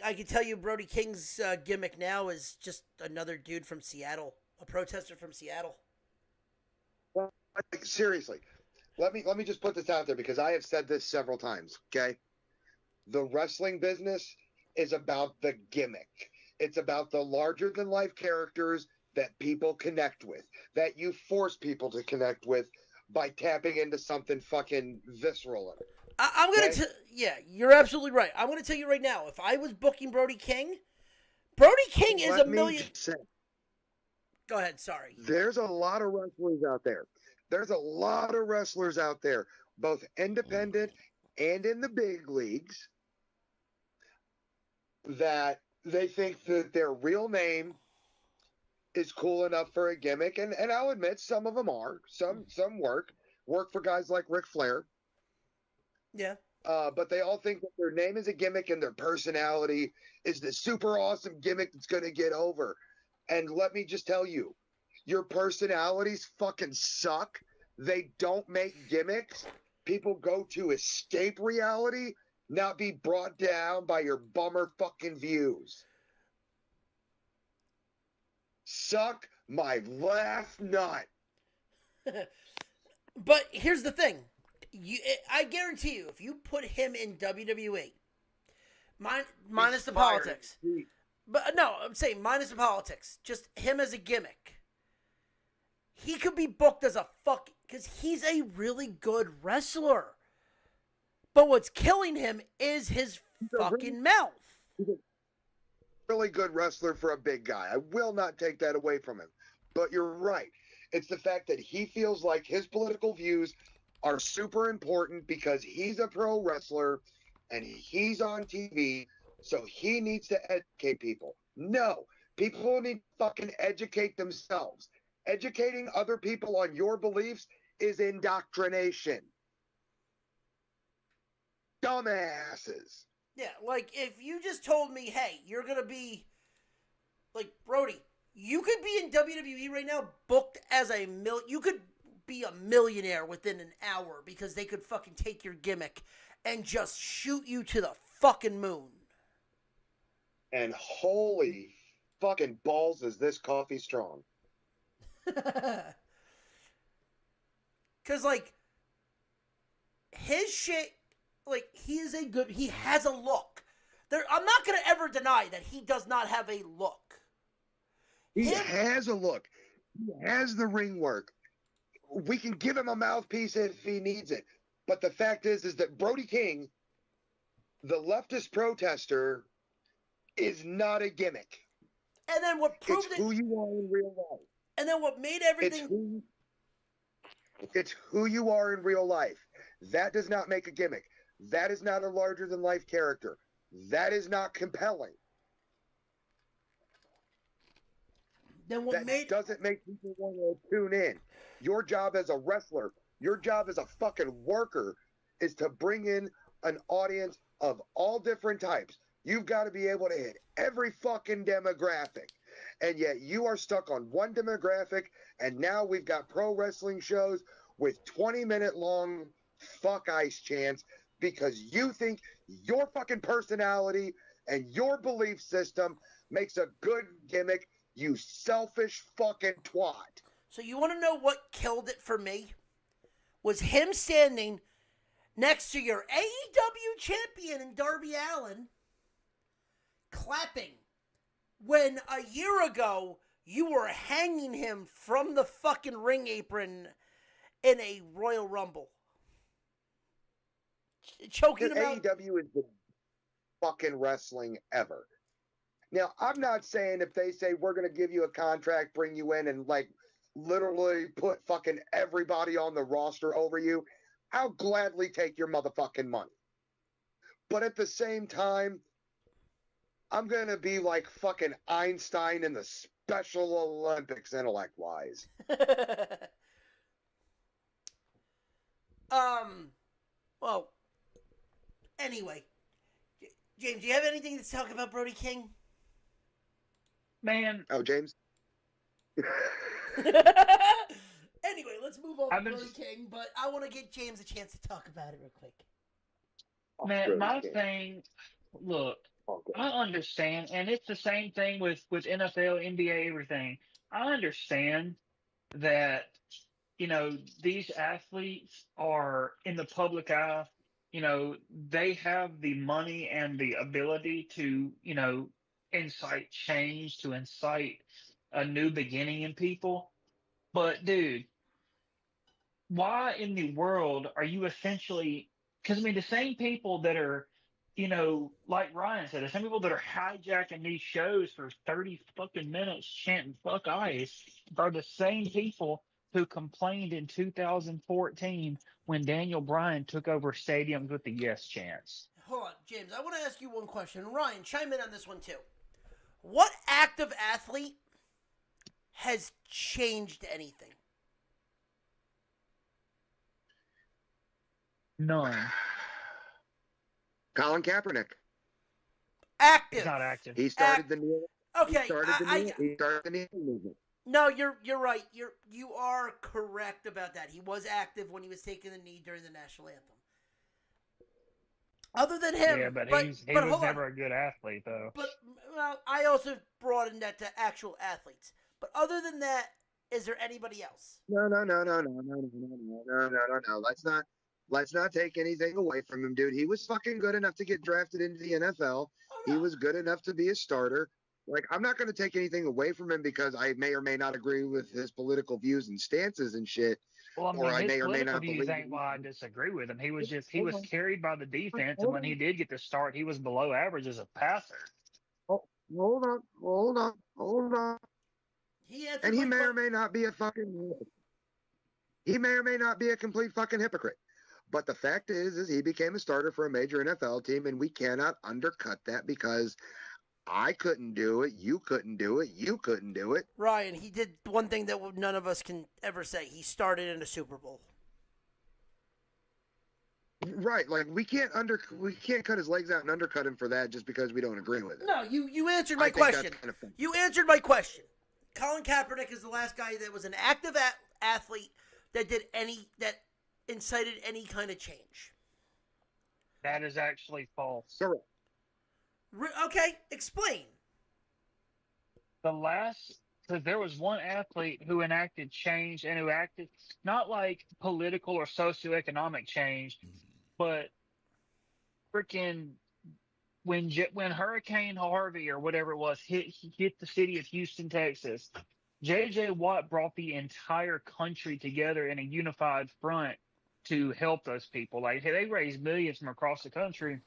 I can tell you Brody King's gimmick now is just another dude from Seattle, a protester from Seattle. Well, seriously, let me just put this out there because I have said this several times, okay? The wrestling business is about the gimmick. It's about the larger-than-life characters that people connect with, that you force people to connect with by tapping into something fucking visceral in it. I'm going to yeah, you're absolutely right. I'm going to tell you right now, if I was booking Brody King is a million... Go ahead, sorry. There's a lot of wrestlers out there. There's a lot of wrestlers out there, both independent and in the big leagues, that they think that their real name is cool enough for a gimmick, and I'll admit some of them are. Some work for guys like Ric Flair. Yeah. But they all think that their name is a gimmick and their personality is the super awesome gimmick that's going to get over. And let me just tell you, your personalities fucking suck. They don't make gimmicks. People go to escape reality, not be brought down by your bummer fucking views. Suck my last nut. But here's the thing. I guarantee you, if you put him in WWE, minus the politics. But no, I'm saying minus the politics. Just him as a gimmick. He could be booked as a fuck, because he's a really good wrestler. But what's killing him is his fucking mouth. He's a really good wrestler for a big guy. I will not take that away from him. But you're right. It's the fact that he feels like his political views are super important because he's a pro wrestler and he's on TV, so he needs to educate people. No, people need to fucking educate themselves. Educating other people on your beliefs is indoctrination. Dumbasses. Yeah, like if you just told me, hey, you're going to be, like, Brody, you could be in WWE right now booked as you could be a millionaire within an hour because they could fucking take your gimmick and just shoot you to the fucking moon. And holy fucking balls is this coffee strong. Because, like, his shit, like, he has a look. I'm not going to ever deny that he does not have a look. He has a look. He has the ring work. We can give him a mouthpiece if he needs it. But the fact is that Brody King, the leftist protester, is not a gimmick. And then what proved it's who you are in real life. And then what made everything... It's who you are in real life. That does not make a gimmick. That is not a larger-than-life character. That is not compelling. Then what doesn't make people want to tune in. Your job as a wrestler, your job as a fucking worker is to bring in an audience of all different types. You've got to be able to hit every fucking demographic. And yet you are stuck on one demographic, and now we've got pro wrestling shows with 20-minute long fuck ice chants because you think your fucking personality and your belief system makes a good gimmick, you selfish fucking twat. So you want to know what killed it for me? Was him standing next to your AEW champion in Darby Allin clapping when a year ago you were hanging him from the fucking ring apron in a Royal Rumble. Choking him out. AEW is the fucking wrestling ever. Now, I'm not saying if they say we're going to give you a contract, bring you in, and like literally put fucking everybody on the roster over you, I'll gladly take your motherfucking money. But at the same time, I'm going to be like fucking Einstein in the Special Olympics intellect-wise. Well, anyway. James, do you have anything to talk about Brody King? Man. Oh, James? Anyway, let's move on to Brody King, but I want to get James a chance to talk about it real quick. Man, my thing, look, I understand, and it's the same thing with NFL, NBA, everything. I understand that, you know, these athletes are in the public eye. You know, they have the money and the ability to, you know, incite change, to incite a new beginning in people. But, dude, why in the world are you essentially, because, I mean, the same people that are, you know, like Ryan said, the same people that are hijacking these shows for 30 fucking minutes chanting fuck ice are the same people who complained in 2014 when Daniel Bryan took over stadiums with the yes chants. Hold on, James, I want to ask you one question. Ryan, chime in on this one too. What active athlete has changed anything? None. Colin Kaepernick. Active. He's not active. He started the kneel. Okay, He started the kneel movement. No, you're right. You are correct about that. He was active when he was taking the knee during the national anthem. Other than him, Yeah, but but he was hold on. never a good athlete though. But well, I also broadened that to actual athletes. But other than that, is there anybody else? No. Let's not take anything away from him, dude. He was fucking good enough to get drafted into the NFL. Oh He no. was good enough to be a starter. Like, I'm not going to take anything away from him because I may or may not agree with his political views and stances and shit. Well, I Or mean, I his may or may political not views believe ain't why I disagree with him. He Hold was on. carried by the defense, and Hold when he on. did get to start, he was below average as a passer. Oh, hold on. He answered And he my may or question. may not be a fucking he may or may not be a complete fucking hypocrite. But the fact is he became a starter for a major NFL team, and we cannot undercut that because I couldn't do it, you couldn't do it, you couldn't do it. Ryan, he did one thing that none of us can ever say. He started in a Super Bowl. Right, like we can't cut his legs out and undercut him for that just because we don't agree with it. No, you answered my I think that's question. kind of fun. You answered my question. Colin Kaepernick is the last guy that was an active athlete that incited any kind of change. That is actually false. Correct. Okay, explain. Because there was one athlete who enacted change and who acted not like political or socioeconomic change, but freaking when Hurricane Harvey or whatever it was hit the city of Houston, Texas. J.J. Watt brought the entire country together in a unified front to help those people. Like they raised millions from across the country,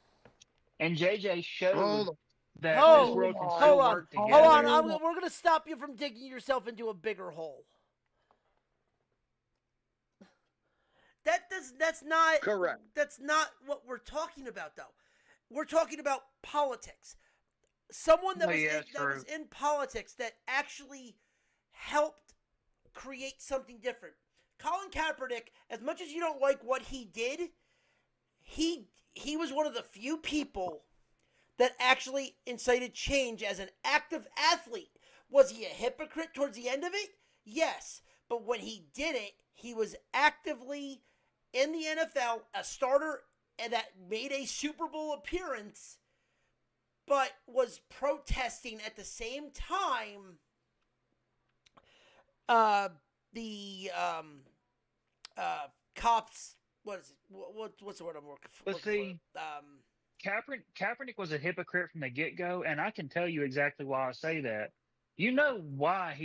and J.J. showed Hold on. that Hold this world can on. still work Hold together. on. We're going to stop you from digging yourself into a bigger hole. That's not Correct. That's not what we're talking about, though. We're talking about politics. Someone that Oh, was yeah, that was in politics that actually helped create something different. Colin Kaepernick, as much as you don't like what he did, he was one of the few people that actually incited change as an active athlete. Was he a hypocrite towards the end of it? Yes. But when he did it, he was actively in the NFL, a starter and that made a Super Bowl appearance, but was protesting at the same time the cops. What is it? What's the word I'm looking see, for? Kaepernick was a hypocrite from the get-go, and I can tell you exactly why I say that. You know why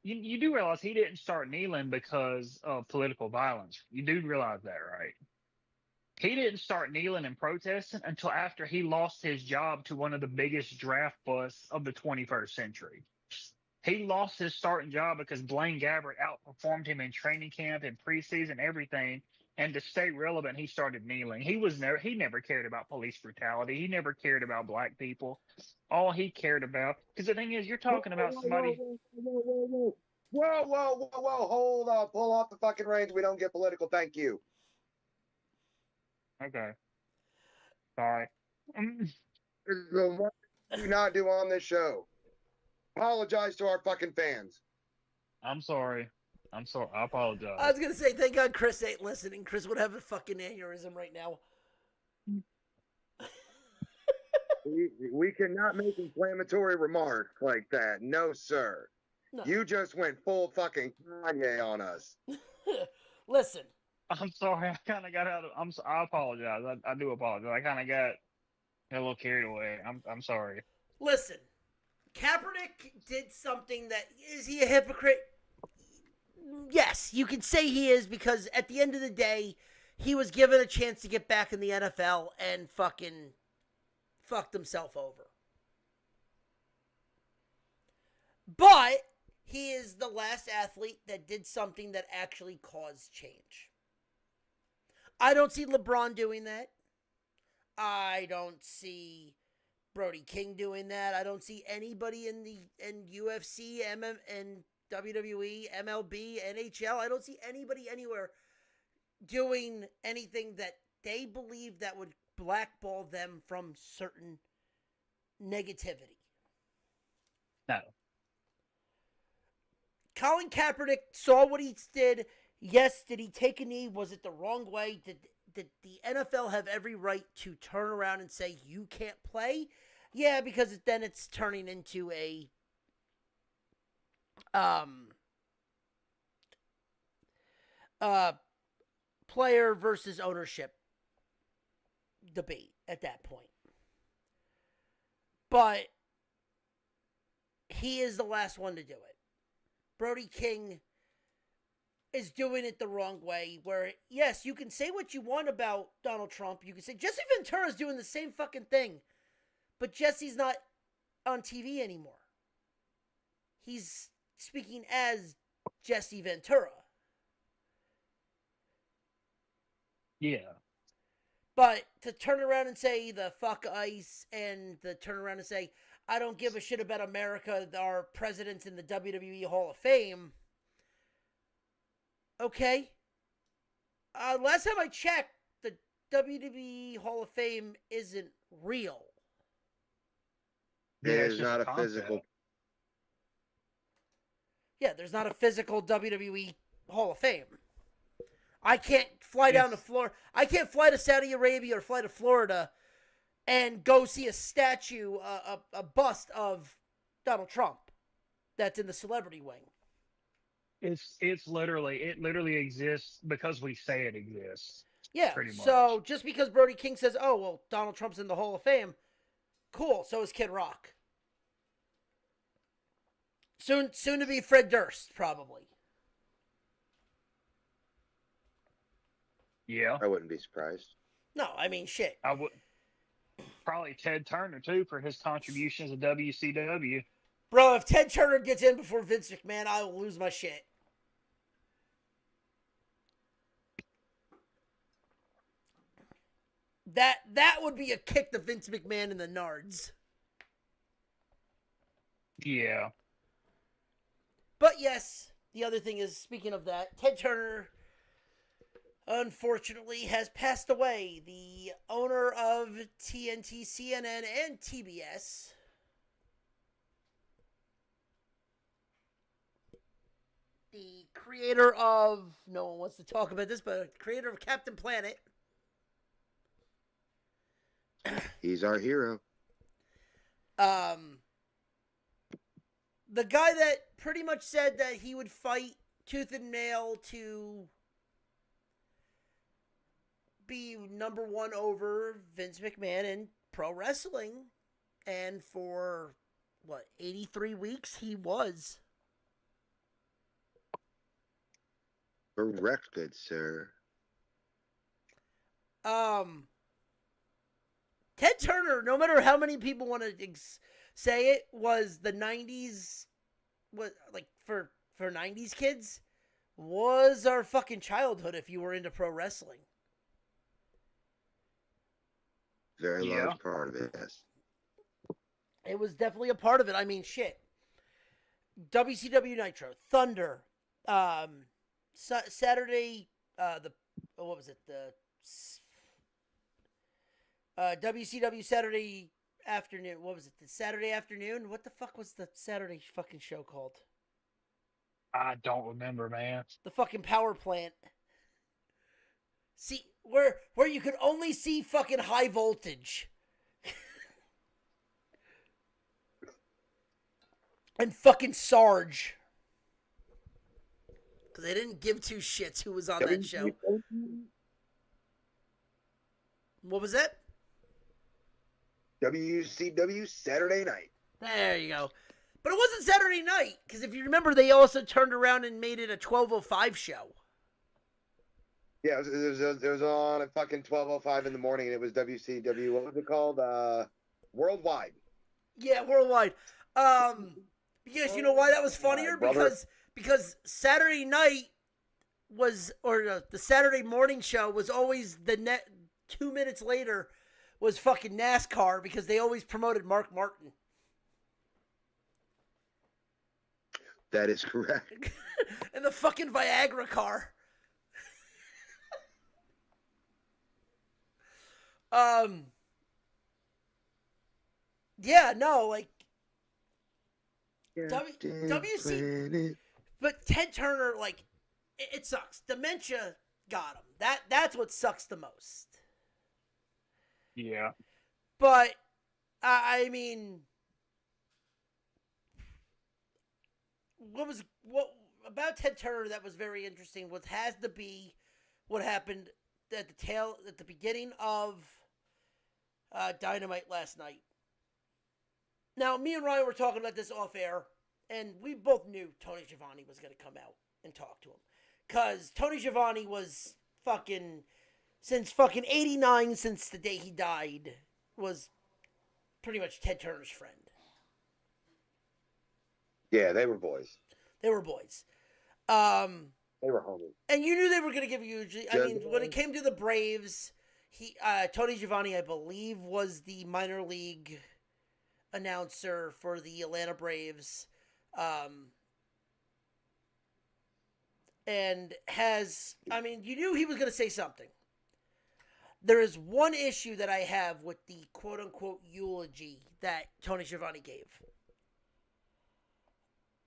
you do realize he didn't start kneeling because of political violence. You do realize that, right? He didn't start kneeling and protesting until after he lost his job to one of the biggest draft busts of the 21st century. He lost his starting job because Blaine Gabbert outperformed him in training camp and preseason, everything. And to stay relevant, he started kneeling. He never cared about police brutality. He never cared about black people. All he cared about, because the thing is, you're talking about somebody. Whoa. Hold on. Pull off the fucking reins. We don't get political. Thank you. Okay. Sorry. This is the one thing we do not do on this show. Apologize to our fucking fans. I'm sorry. I apologize. I was gonna say, thank God Chris ain't listening. Chris would have a fucking aneurysm right now. We cannot make inflammatory remarks like that. No, sir. No. You just went full fucking Kanye on us. Listen. I'm sorry. I kind of got out of. I apologize. I do apologize. I kind of got a little carried away. I'm sorry. Listen. Kaepernick did something that is he a hypocrite? Yes, you can say he is because at the end of the day, he was given a chance to get back in the NFL and fucking fucked himself over. But he is the last athlete that did something that actually caused change. I don't see LeBron doing that. I don't see Brody King doing that. I don't see anybody in UFC, and WWE, MLB, NHL. I don't see anybody anywhere doing anything that they believe that would blackball them from certain negativity. No. Colin Kaepernick saw what he did. Yes, did he take a knee? Was it the wrong way? Did the NFL have every right to turn around and say you can't play? Yeah, because then it's turning into a player versus ownership debate at that point. But he is the last one to do it. Brody King is doing it the wrong way, where, yes, you can say what you want about Donald Trump. You can say Jesse Ventura's doing the same fucking thing, but Jesse's not on TV anymore. He's speaking as Jesse Ventura. Yeah. But to turn around and say the fuck ICE and to turn around and say, I don't give a shit about America, our president's in the WWE Hall of Fame. Okay. Last time I checked, the WWE Hall of Fame isn't real. It it's is just not a a physical. concept. Yeah, there's not a physical WWE Hall of Fame. I can't fly down to Florida. I can't fly to Saudi Arabia or fly to Florida and go see a statue, a bust of Donald Trump that's in the celebrity wing. It literally exists because we say it exists. Yeah, pretty much. so just because Brody King says, oh, well, Donald Trump's in the Hall of Fame, cool, so is Kid Rock. Soon to be Fred Durst, probably. Yeah. I wouldn't be surprised. No, I mean, shit. I would probably Ted Turner too for his contributions to WCW. Bro, if Ted Turner gets in before Vince McMahon, I will lose my shit. That would be a kick to Vince McMahon in the nards. Yeah. But yes, the other thing is, speaking of that, Ted Turner, unfortunately, has passed away. The owner of TNT, CNN, and TBS. The creator of, no one wants to talk about this, but creator of Captain Planet. He's our hero. The guy that pretty much said that he would fight tooth and nail to be number one over Vince McMahon in pro wrestling. And for, 83 weeks he was. Correct, good sir. Ted Turner, no matter how many people want to say it, was the 90s, for 90s kids, was our fucking childhood if you were into pro wrestling. Very large part of it, yes. It was definitely a part of it. I mean, shit. WCW Nitro, Thunder, Saturday, what was it? WCW Saturday afternoon. What was it? The Saturday afternoon? What the fuck was the Saturday fucking show called? I don't remember, man. The fucking Power Plant. See, where you could only see fucking High Voltage. And fucking Sarge. Because they didn't give two shits who was on that show. What was that? WCW Saturday Night. There you go. But it wasn't Saturday night, because if you remember, they also turned around and made it a 12:05 show. Yeah, it was on at fucking 12:05 in the morning, and it was WCW. What was it called? Worldwide. Yeah, worldwide. Because you know why that was funnier? Because Saturday night was, or the Saturday morning show was always 2 minutes later was fucking NASCAR, because they always promoted Mark Martin. That is correct. And the fucking Viagra car. Yeah, no, like WC But Ted Turner, like, it sucks. Dementia got him. That's what sucks the most. Yeah. But I mean, what about Ted Turner that was very interesting has to be what happened at the beginning of Dynamite last night. Now, me and Ryan were talking about this off air, and we both knew Tony Schiavone was going to come out and talk to him. Because Tony Schiavone was since fucking 89, since the day he died, was pretty much Ted Turner's friend. Yeah, they were boys. They were boys. They were homies. And you knew they were going to give you. I mean, when it came to the Braves, Tony Schiavone, I believe, was the minor league announcer for the Atlanta Braves, and you knew he was going to say something. There is one issue that I have with the quote-unquote eulogy that Tony Schiavone gave.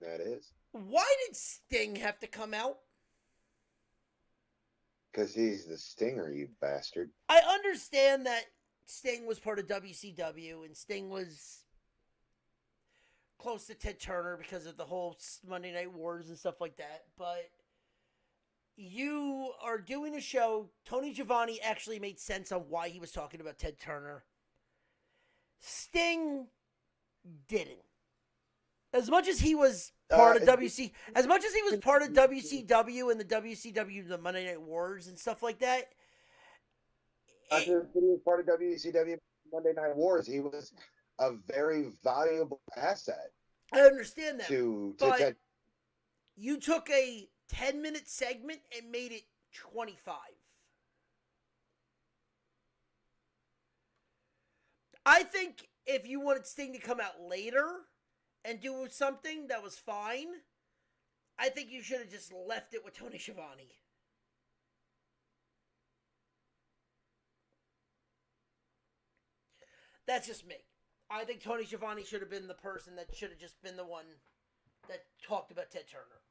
That is. Why did Sting have to come out? Because he's the Stinger, you bastard. I understand that Sting was part of WCW, and Sting was close to Ted Turner because of the whole Monday Night Wars and stuff like that, but you are doing a show. Tony Schiavone actually made sense on why he was talking about Ted Turner. Sting didn't. As much as he was part of WCW and the WCW, the Monday Night Wars and stuff like that. He was part of WCW Monday Night Wars. He was a very valuable asset. I understand that. But Ted. You took a 10-minute segment and made it 25. I think if you wanted Sting to come out later and do something, that was fine. I think you should have just left it with Tony Schiavone. That's just me. I think Tony Schiavone should have been the person that should have just been the one that talked about Ted Turner.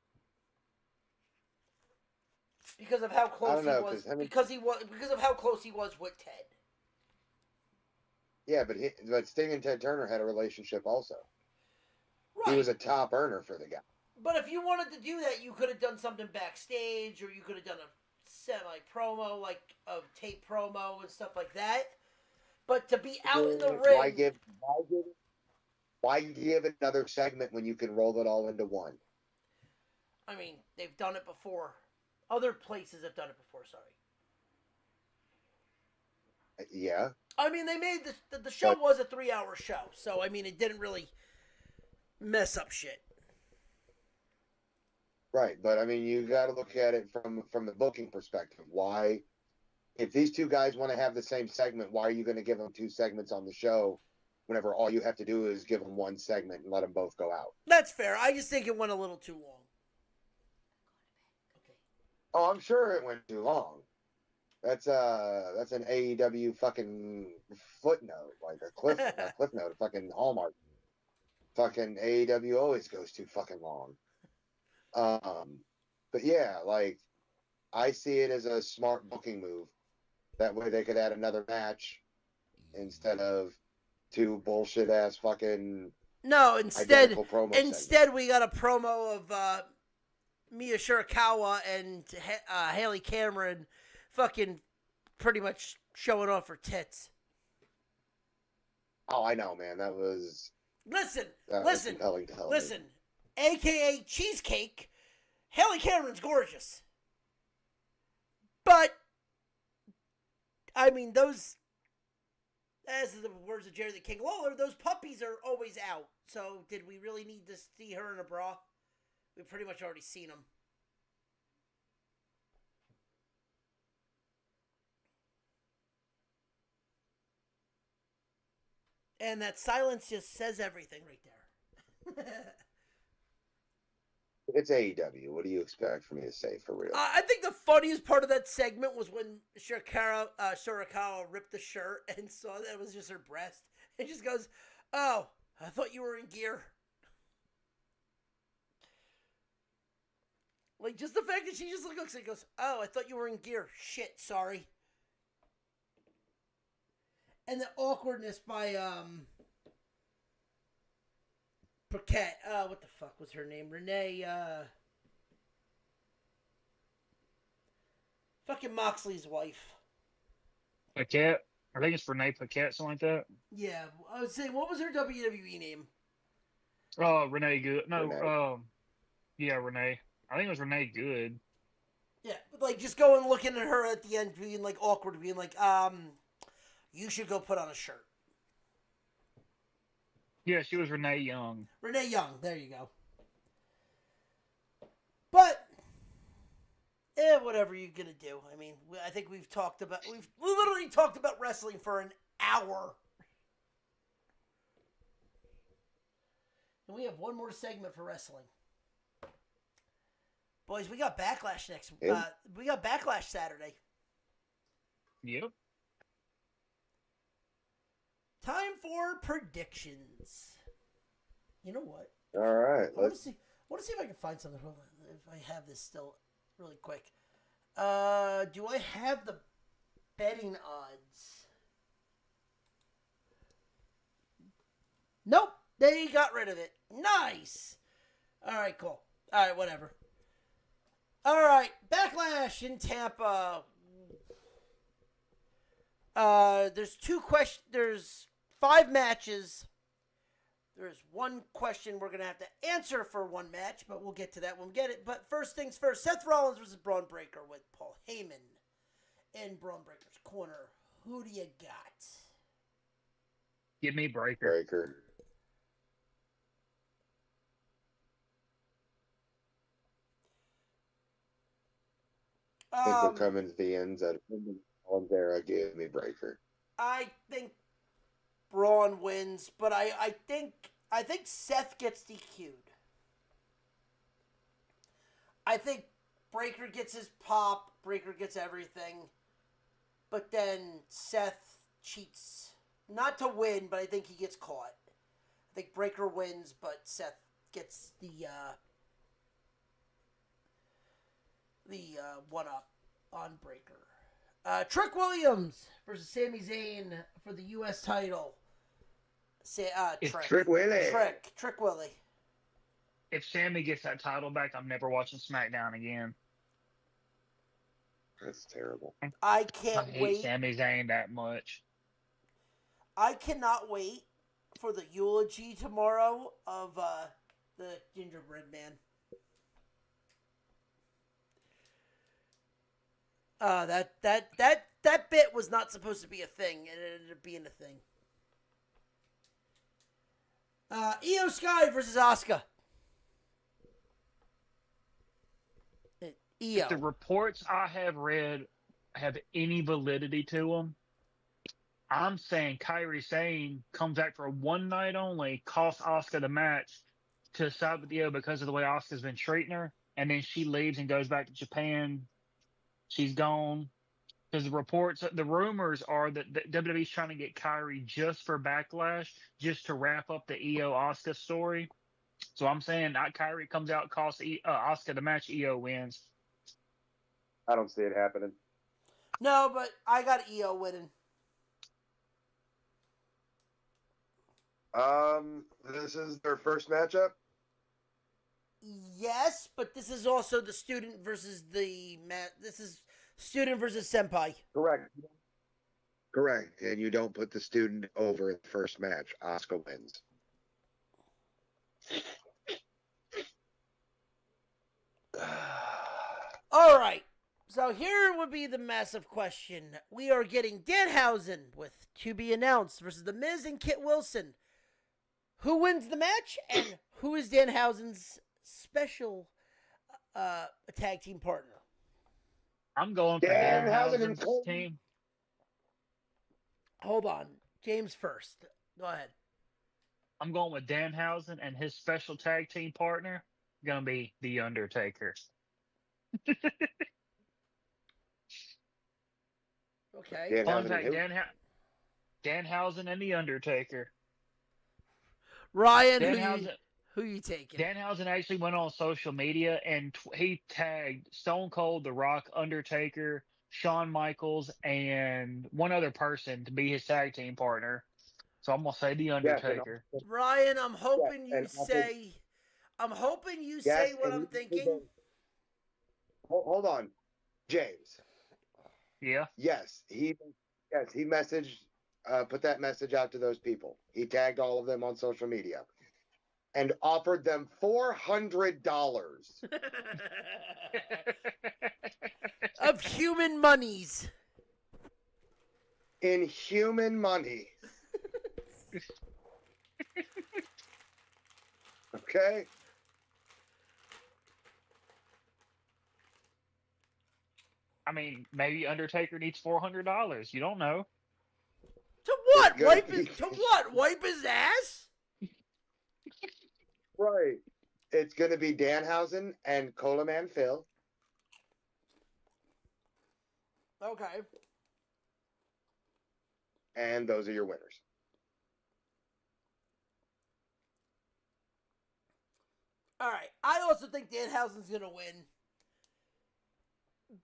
Because of how close he was. Because of how close he was with Ted. Yeah, but Sting and Ted Turner had a relationship also. Right. He was a top earner for the guy. But if you wanted to do that, you could have done something backstage, or you could have done a semi-promo, like a tape promo and stuff like that. But to be out in the ring... Why give another segment when you can roll it all into one? I mean, they've done it before. Other places have done it before, sorry. Yeah. I mean, they made the show was a 3-hour show, so I mean, it didn't really mess up shit. Right, but I mean, you got to look at it from the booking perspective. Why, if these two guys want to have the same segment, why are you going to give them 2 segments on the show whenever all you have to do is give them 1 segment and let them both go out? That's fair. I just think it went a little too long. Okay. Oh, I'm sure it went too long. That's an AEW fucking footnote, like a cliff note, a fucking Hallmark. Fucking AEW always goes too fucking long. But yeah, like, I see it as a smart booking move. That way they could add another match instead of 2 bullshit ass fucking. No, instead we got a promo of Mia Shirakawa and Haley Cameron fucking pretty much showing off her tits. Oh, I know, man. That was compelling television. Listen, AKA Cheesecake, Haley Cameron's gorgeous. But, I mean, those, as the words of Jerry the King Lawler, those puppies are always out. So, did we really need to see her in a bra? We've pretty much already seen them. And that silence just says everything right there. It's AEW. What do you expect for me to say, for real? I think the funniest part of that segment was when Shirakawa ripped the shirt and saw that it was just her breast. And just goes, "Oh, I thought you were in gear." Like, just the fact that she just looks and goes, "Oh, I thought you were in gear. Shit, sorry." And the awkwardness by Paquette. What the fuck was her name? Renee. Fucking Moxley's wife. Paquette. I think it's Renee Paquette, something like that. Yeah, I was saying, what was her WWE name? Oh, Renee Good. No, Renee. yeah, Renee. I think it was Renee Good. Yeah, like just going looking at her at the end, being like awkward, being like, you should go put on a shirt. Yeah, she was Renee Young. Renee Young, there you go. But, whatever you're gonna do. I mean, I think we've literally talked about wrestling for an hour. And we have one more segment for wrestling. Boys, we got Backlash we got Backlash Saturday. Yep. Time for predictions. You know what? All right. I want to see if I can find something. Hold on, if I have this still really quick. Do I have the betting odds? Nope. They got rid of it. Nice. All right, cool. All right, whatever. All right, Backlash in Tampa. There's There's 5 matches. There's one question we're gonna have to answer for one match, but we'll get to that when we get it. But first things first, Seth Rollins versus Braun Breaker with Paul Heyman in Braun Breaker's corner. Who do you got? Give me Breaker. Breaker. I think we're coming to the ends of Braun's era. Give me Breaker. I think Braun wins, but I think Seth gets DQ'd. I think Breaker gets his pop, Breaker gets everything, but then Seth cheats. Not to win, but I think he gets caught. I think Breaker wins, but Seth gets the one-up on Breaker. Trick Williams versus Sami Zayn for the U.S. title. Trick Willie. Trick Willie. If Sammy gets that title back, I'm never watching SmackDown again. That's terrible. I can't wait. hate Sami Zayn that much. I cannot wait for the eulogy tomorrow of the Gingerbread Man. That bit was not supposed to be a thing, and it ended up being a thing. Io Sky versus Asuka. Io. If the reports I have read have any validity to them, I'm saying Kairi Sane comes back for a one night only, costs Asuka the match to side with Io because of the way Asuka's been treating her, and then she leaves and goes back to Japan. She's gone. Because the rumors are that WWE's trying to get Kairi just for Backlash, just to wrap up the Io Asuka story. So I'm saying Kairi comes out, costs Asuka the match, Io wins. I don't see it happening. No, but I got Io winning. This is their first matchup? Yes, but this is also the student versus this is student versus senpai. Correct. And you don't put the student over in the first match. Asuka wins. All right. So here would be the massive question. We are getting Danhausen with to be announced versus The Miz and Kit Wilson. Who wins the match and who is Danhausen's special tag team partner? I'm going for Danhausen's team. Hold on. James first. Go ahead. I'm going with Danhausen, and his special tag team partner going to be The Undertaker. Okay. Fun fact, Danhausen and The Undertaker. Ryan, Who you taking? Danhausen actually went on social media and he tagged Stone Cold, The Rock, Undertaker, Shawn Michaels, and one other person to be his tag team partner. So I'm gonna say The Undertaker. Ryan, I'm hoping you and also- say. I'm hoping you Yes, say what and I'm he- thinking. Hold on, James. Yeah. Yes, he messaged, put that message out to those people. He tagged all of them on social media and offered them $400 Of human monies. in human money. Okay. I mean, maybe Undertaker needs $400. You don't know. To what? It's good. Wipe his. To what? Wipe his ass? Right. It's going to be Danhausen and Coleman Phil. Okay. And those are your winners. All right. I also think Danhausen's gonna win,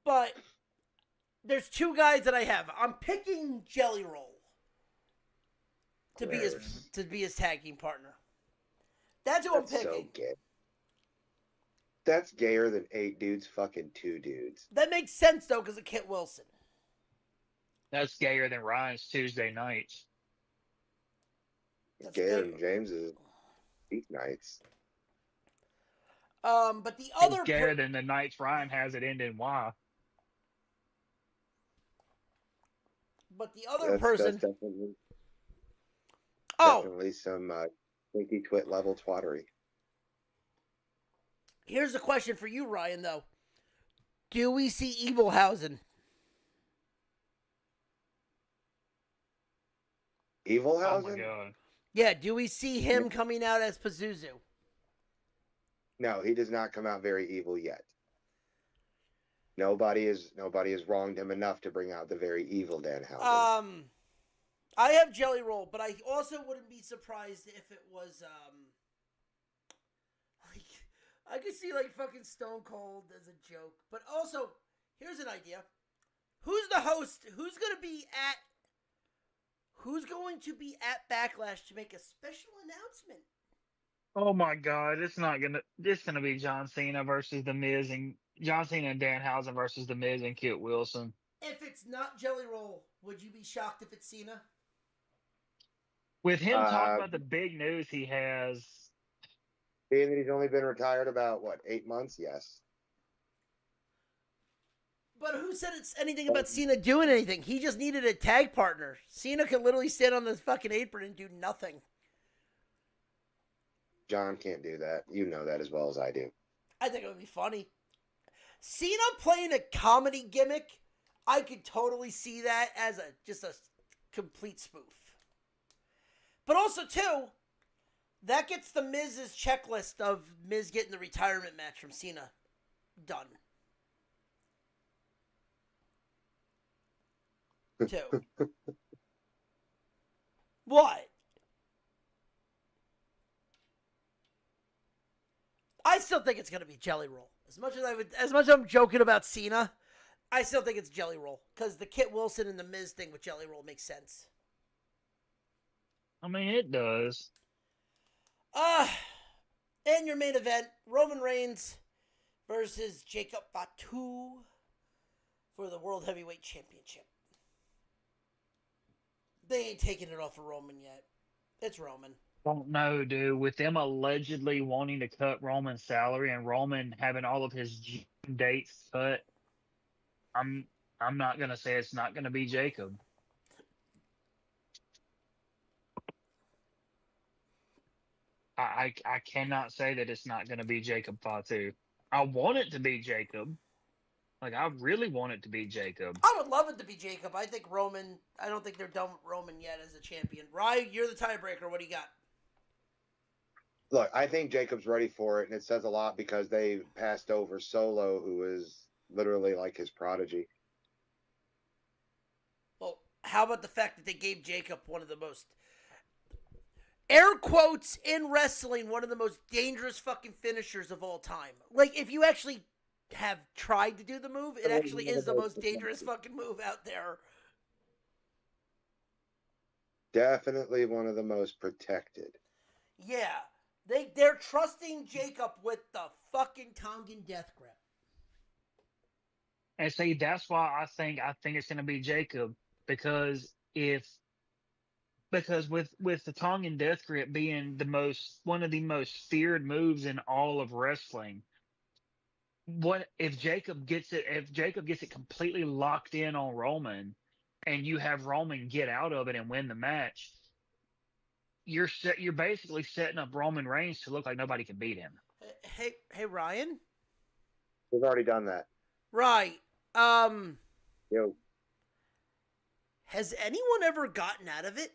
but there's two guys that I have. I'm picking Jelly Roll to be his tag team partner. That's who I'm That's so picking. gay. That's gayer than 8 dudes fucking 2 dudes. That makes sense though, because of Kit Wilson. That's gayer than Ryan's Tuesday nights. That's Gayer good. than James's weeknights. But the other It's gayer than the nights Ryan has it in NY. But the other That's person. definitely some twinkie twit level twattery. Here's a question for you, Ryan. Though, do we see Evilhausen? Evilhausen? Oh my god. Yeah, do we see him coming out as Pazuzu? No, he does not come out very evil yet. Nobody has wronged him enough to bring out the very evil Danhausen. I have Jelly Roll, but I also wouldn't be surprised if it was like I could see like fucking Stone Cold as a joke. But also, here's an idea: who's the host? Who's going to be at Backlash to make a special announcement? Oh my god, it's gonna be John Cena versus The Miz, and John Cena and Danhausen versus The Miz and Kit Wilson. If it's not Jelly Roll, would you be shocked if it's Cena? With him talking about the big news he has. Being that he's only been retired about 8 months? Yes. But who said it's anything about Cena doing anything? He just needed a tag partner. Cena could literally stand on the fucking apron and do nothing. John can't do that. You know that as well as I do. I think it would be funny. Cena playing a comedy gimmick, I could totally see that as just a complete spoof. But also, too, that gets the Miz's checklist of Miz getting the retirement match from Cena done. Too. What? I still think it's gonna be Jelly Roll. As much as I'm joking about Cena, I still think it's Jelly Roll because the Kit Wilson and the Miz thing with Jelly Roll makes sense. I mean, it does. And your main event, Roman Reigns versus Jacob Fatu for the World Heavyweight Championship. They ain't taking it off of Roman yet. It's Roman. Don't know, dude. With them allegedly wanting to cut Roman's salary and Roman having all of his dates cut, I'm not gonna say it's not gonna be Jacob. I cannot say that it's not gonna be Jacob Fatu. I want it to be Jacob. Like, I really want it to be Jacob. I would love it to be Jacob. I think Roman, I don't think they're done with Roman yet as a champion. Ryan, you're the tiebreaker. What do you got? Look, I think Jacob's ready for it, and it says a lot because they passed over Solo, who is literally like his prodigy. Well, how about the fact that they gave Jacob one of the most air quotes in wrestling, one of the most dangerous fucking finishers of all time. Like, if you actually have tried to do the move, it actually is the most dangerous fucking move out there. Definitely one of the most protected. Yeah. They're trusting Jacob with the fucking Tongan death grip. And see, that's why I think it's going to be Jacob, because with the Tongan death grip being one of the most feared moves in all of wrestling, what if Jacob gets it? If Jacob gets it completely locked in on Roman, and you have Roman get out of it and win the match, you're basically setting up Roman Reigns to look like nobody can beat him. Hey, Ryan. We've already done that. Right. Yo, Has anyone ever gotten out of it?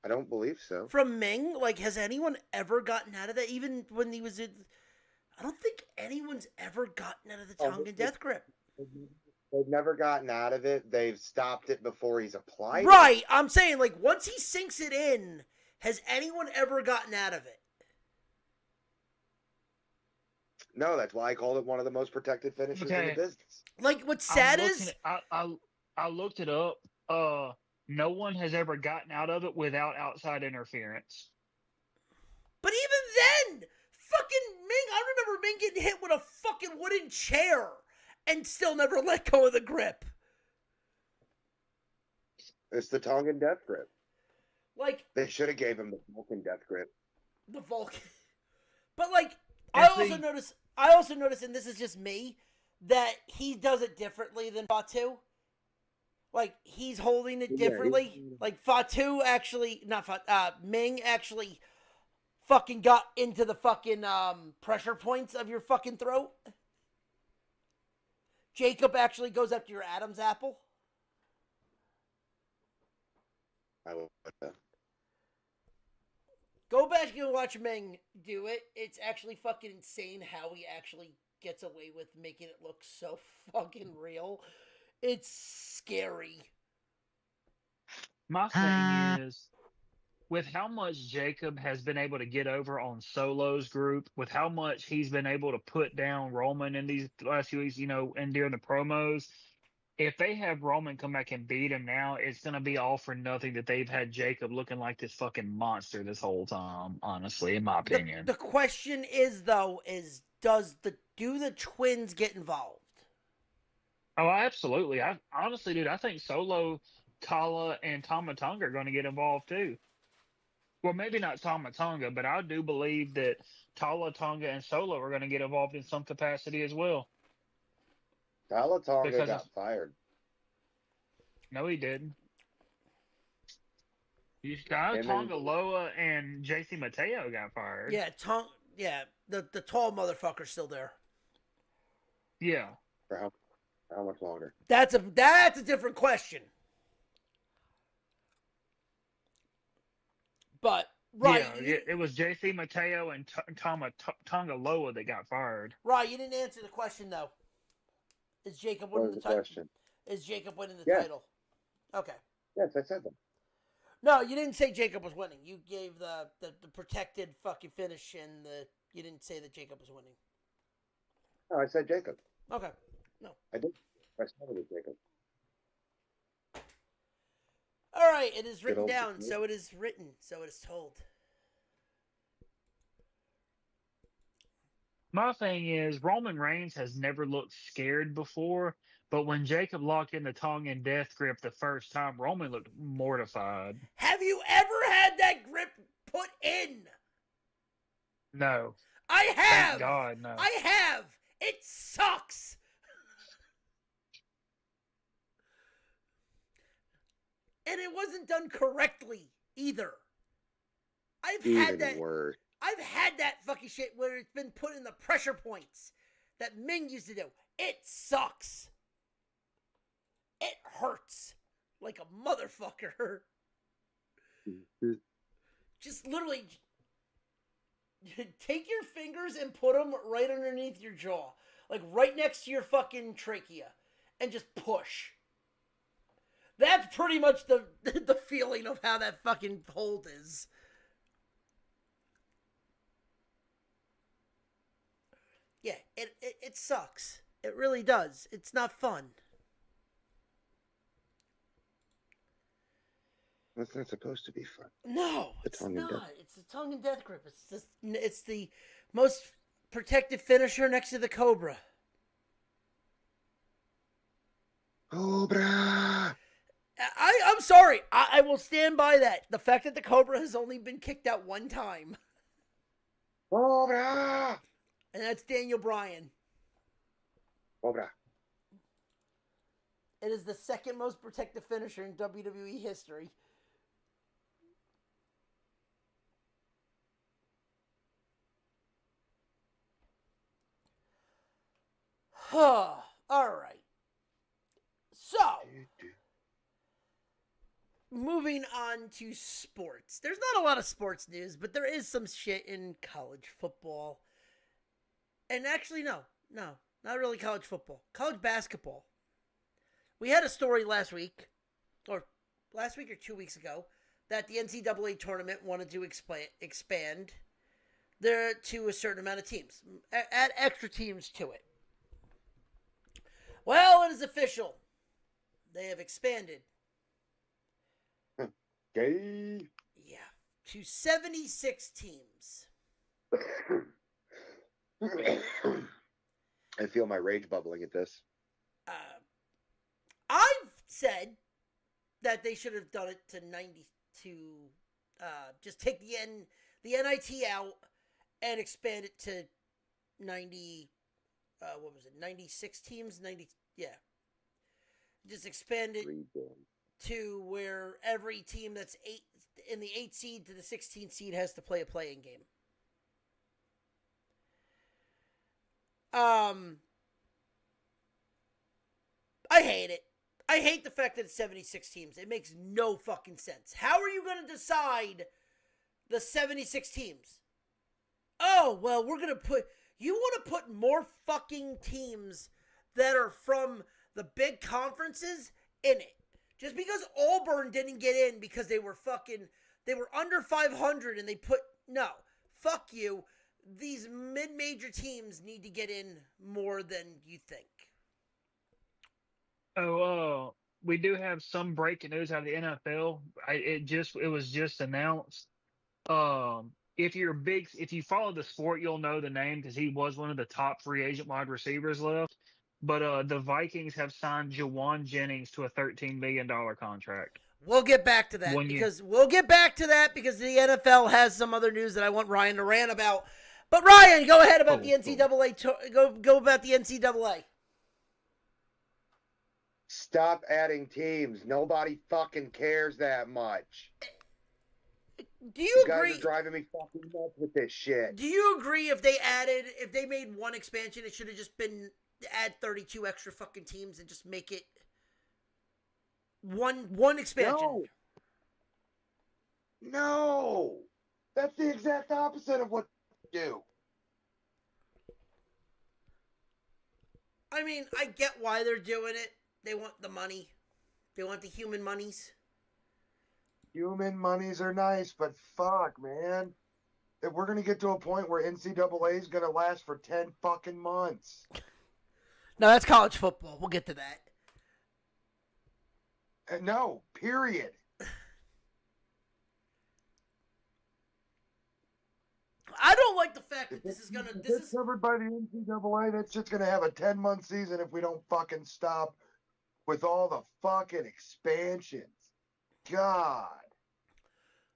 I don't believe so. From Ming? Like, has anyone ever gotten out of that? Even when he was in... I don't think anyone's ever gotten out of the Tongan death grip. They've never gotten out of it. They've stopped it before he's applied it. Right. I'm saying, like, once he sinks it in, has anyone ever gotten out of it? No, that's why I called it one of the most protected finishes in the business. Like, what's sad is... I looked it up. No one has ever gotten out of it without outside interference. But even then, fucking Ming, I remember Ming getting hit with a fucking wooden chair and still never let go of the grip. It's the Tongan death grip. Like, they should have gave him the Vulcan death grip. The Vulcan. But like, I also notice, and this is just me, that he does it differently than Fatu. Like, he's holding it differently. Like, Fatu actually, Ming actually fucking got into the fucking pressure points of your fucking throat. Jacob actually goes after your Adam's apple. I will put that. Go back and watch Ming do it. It's actually fucking insane how he actually gets away with making it look so fucking real. It's scary. My thing is, with how much Jacob has been able to get over on Solo's group, with how much he's been able to put down Roman in these last few weeks, and during the promos, if they have Roman come back and beat him now, it's going to be all for nothing that they've had Jacob looking like this fucking monster this whole time, honestly, in my opinion. The question is, though, do the twins get involved? Oh, absolutely. Honestly, dude, I think Solo, Tala, and Tama Tonga are going to get involved too. Well, maybe not Tama Tonga, but I do believe that Tala, Tonga, and Solo are going to get involved in some capacity as well. Tala Tonga got fired. No, he didn't. Tonga Loa and JC Mateo got fired. Yeah, the tall motherfucker's still there. Yeah. For how much longer? That's a different question. But right, yeah, it was JC Mateo and Tonga Loa that got fired. Right, you didn't answer the question though. Is Jacob winning the title? Is Jacob winning the title? Okay. Yes, I said that. No, you didn't say Jacob was winning. You gave the protected fucking finish, and you didn't say that Jacob was winning. No, I said Jacob. Okay. No. I did. I started with Jacob. All right, it is written down, so it is written, so it is told. My thing is, Roman Reigns has never looked scared before, but when Jacob locked in the Tongan death grip the first time, Roman looked mortified. Have you ever had that grip put in? No. I have. Thank God, no. I have. It sucks. And it wasn't done correctly either. I've had that fucking shit where it's been put in the pressure points that Ming used to do. It sucks. It hurts like a motherfucker. Just literally take your fingers and put them right underneath your jaw. Like right next to your fucking trachea. And just push. That's pretty much the feeling of how that fucking hold is. Yeah, it sucks. It really does. It's not fun. That's not supposed to be fun. No, It's it's tongue and not. death. It's a tongue and death grip. It's the most protective finisher next to the Cobra. Cobra! I'm sorry. I will stand by that. The fact that the Cobra has only been kicked out one time, Cobra! and that's Daniel Bryan. Cobra. It is the second most protective finisher in WWE history. All right. So, moving on to sports. There's not a lot of sports news, but there is some shit in college football. And actually, no, not really college football. College basketball. We had a story last week or 2 weeks ago, that the NCAA tournament wanted to expand there to a certain amount of teams, add extra teams to it. Well, it is official. They have expanded. Gay. Yeah, to 76 teams. I feel my rage bubbling at this. I've said that they should have done it to 92. Just take the NIT out and expand it to 90. What was it? 96 teams. 90. Yeah. Just expand it to where every team that's in the 8 seed to the 16 seed has to play a play-in game. I hate it. I hate the fact that it's 76 teams. It makes no fucking sense. How are you going to decide the 76 teams? Oh, well, we're going to put... You want to put more fucking teams that are from the big conferences in it. Just because Auburn didn't get in because they were under 500 and they put... No. Fuck you. These mid-major teams need to get in more than you think. Oh, we do have some breaking news out of the NFL. It was just announced. If you follow the sport, you'll know the name because he was one of the top free agent wide receivers left. But the Vikings have signed Jawan Jennings to a $13 million contract. We'll get back to that because the NFL has some other news that I want Ryan to rant about. But Ryan, go ahead about the NCAA. Go about the NCAA. Stop adding teams. Nobody fucking cares that much. Do you agree? You guys are driving me fucking nuts with this shit. Do you agree if they made one expansion, it should have just been add 32 extra fucking teams and just make it one expansion? No. That's the exact opposite of what you do. I mean, I get why they're doing it. They want the money. They want the human monies. Human monies are nice, but fuck, man. If we're going to get to a point where NCAA is going to last for 10 fucking months. No, that's college football. We'll get to that. No, period. I don't like the fact that this is covered by the NCAA. That's just going to have a 10-month season if we don't fucking stop with all the fucking expansions. God.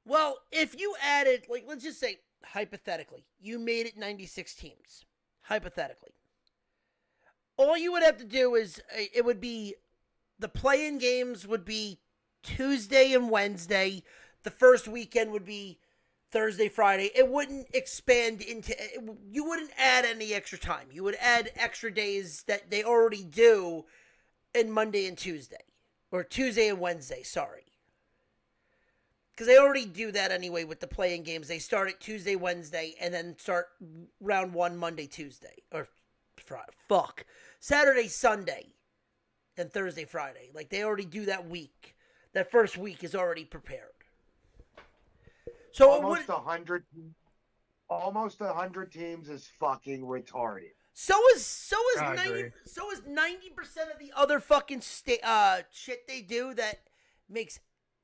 Well, if you added, like, let's just say, hypothetically, you made it 96 teams. Hypothetically. All you would have to do is, it would be, the play-in games would be Tuesday and Wednesday. The first weekend would be Thursday, Friday. It wouldn't expand into, you wouldn't add any extra time. You would add extra days that they already do in Monday and Tuesday. Or Tuesday and Wednesday, sorry. Because they already do that anyway with the play-in games. They start at Tuesday, Wednesday, and then start round one Monday, Tuesday. Or, Saturday, Sunday. than Thursday, Friday. Like, they already do that week. That first week is already prepared. So almost 100 teams is fucking retarded. So is 90% of the other fucking shit they do that makes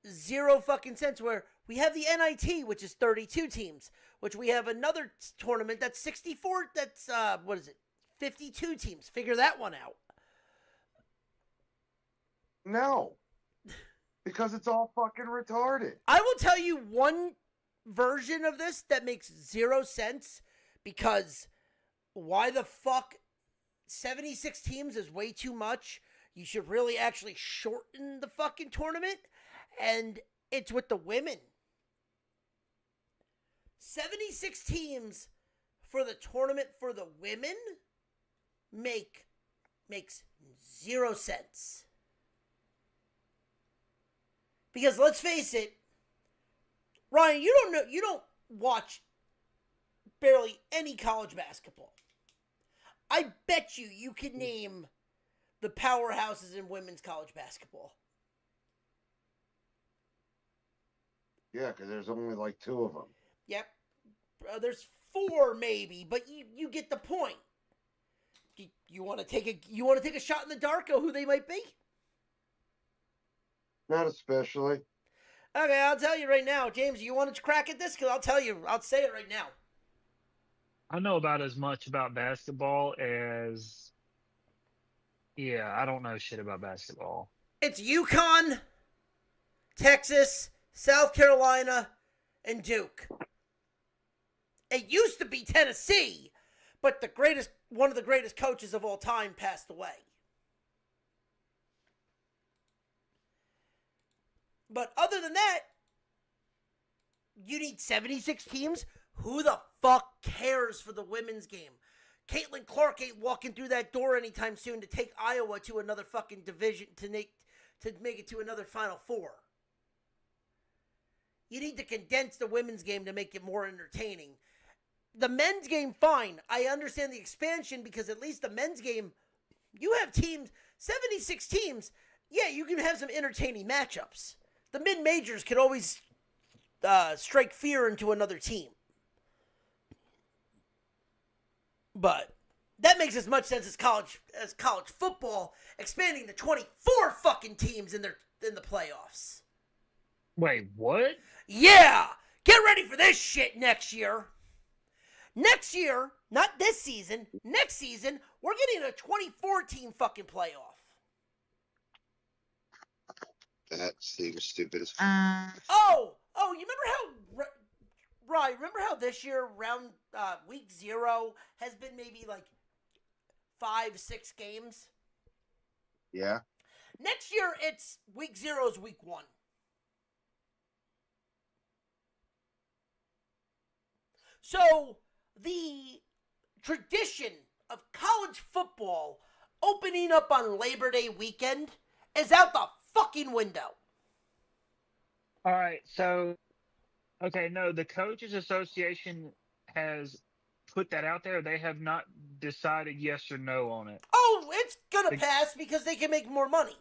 zero fucking sense. Where we have the NIT, which is 32 teams, which we have another tournament that's 64. That's 52 teams. Figure that one out. No, because it's all fucking retarded. I will tell you one version of this that makes zero sense, because why the fuck 76 teams is way too much. You should really actually shorten the fucking tournament, and it's with the women. 76 teams for the tournament for the women makes zero sense. Because let's face it, Ryan, you don't watch barely any college basketball. I bet you could name the powerhouses in women's college basketball. Yeah, because there's only like 2 of them. Yep. There's 4 maybe, but you get the point. You want to take a shot in the dark of who they might be? Not especially. Okay, I'll tell you right now. James, you want to crack at this? Because I'll say it right now. I know about as much about basketball as... Yeah, I don't know shit about basketball. It's UConn, Texas, South Carolina, and Duke. It used to be Tennessee, but one of the greatest coaches of all time passed away. But other than that, you need 76 teams? Who the fuck cares for the women's game? Caitlin Clark ain't walking through that door anytime soon to take Iowa to another fucking division, to make it to another Final Four. You need to condense the women's game to make it more entertaining. The men's game, fine. I understand the expansion, because at least the men's game, you have teams, 76 teams. Yeah, you can have some entertaining matchups. The mid-majors could always strike fear into another team. But that makes as much sense as college football expanding to 24 fucking teams in the playoffs. Wait, what? Yeah! Get ready for this shit next year. Next year, not this season, next season, we're getting a 24-team fucking playoff. That seems stupid as fuck. Oh, you remember how, remember how this year, week 0 has been maybe like 5-6 games? Yeah. Next year, it's week 0 is week 1. So, the tradition of college football opening up on Labor Day weekend is out the fucking window. All right, so, okay, no, the Coaches Association has put that out there. They have not decided yes or no on it. Oh, it's gonna pass because they can make more money.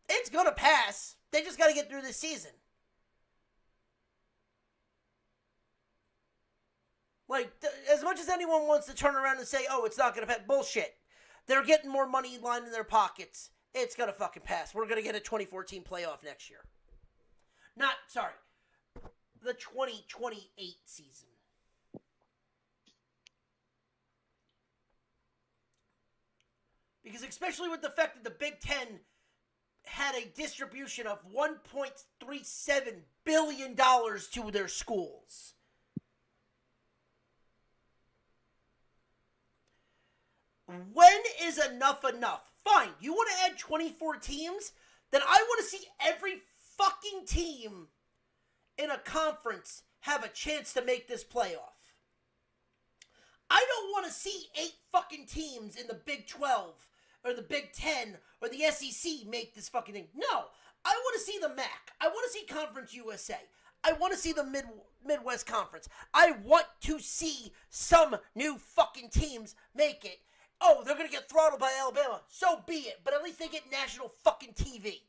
It's gonna pass. They just gotta get through this season. Like, as much as anyone wants to turn around and say, oh, it's not gonna pass, bullshit. They're getting more money lined in their pockets. It's gonna fucking pass. We're gonna get a 2014 playoff next year. The 2028 season. Because especially with the fact that the Big Ten had a distribution of $1.37 billion to their schools. When is enough enough? Fine, you want to add 24 teams? Then I want to see every fucking team in a conference have a chance to make this playoff. I don't want to see 8 fucking teams in the Big 12 or the Big 10 or the SEC make this fucking thing. No, I want to see the MAC. I want to see Conference USA. I want to see the Midwest Conference. I want to see some new fucking teams make it. oh, they're going to get throttled by Alabama. So be it. But at least they get national fucking TV.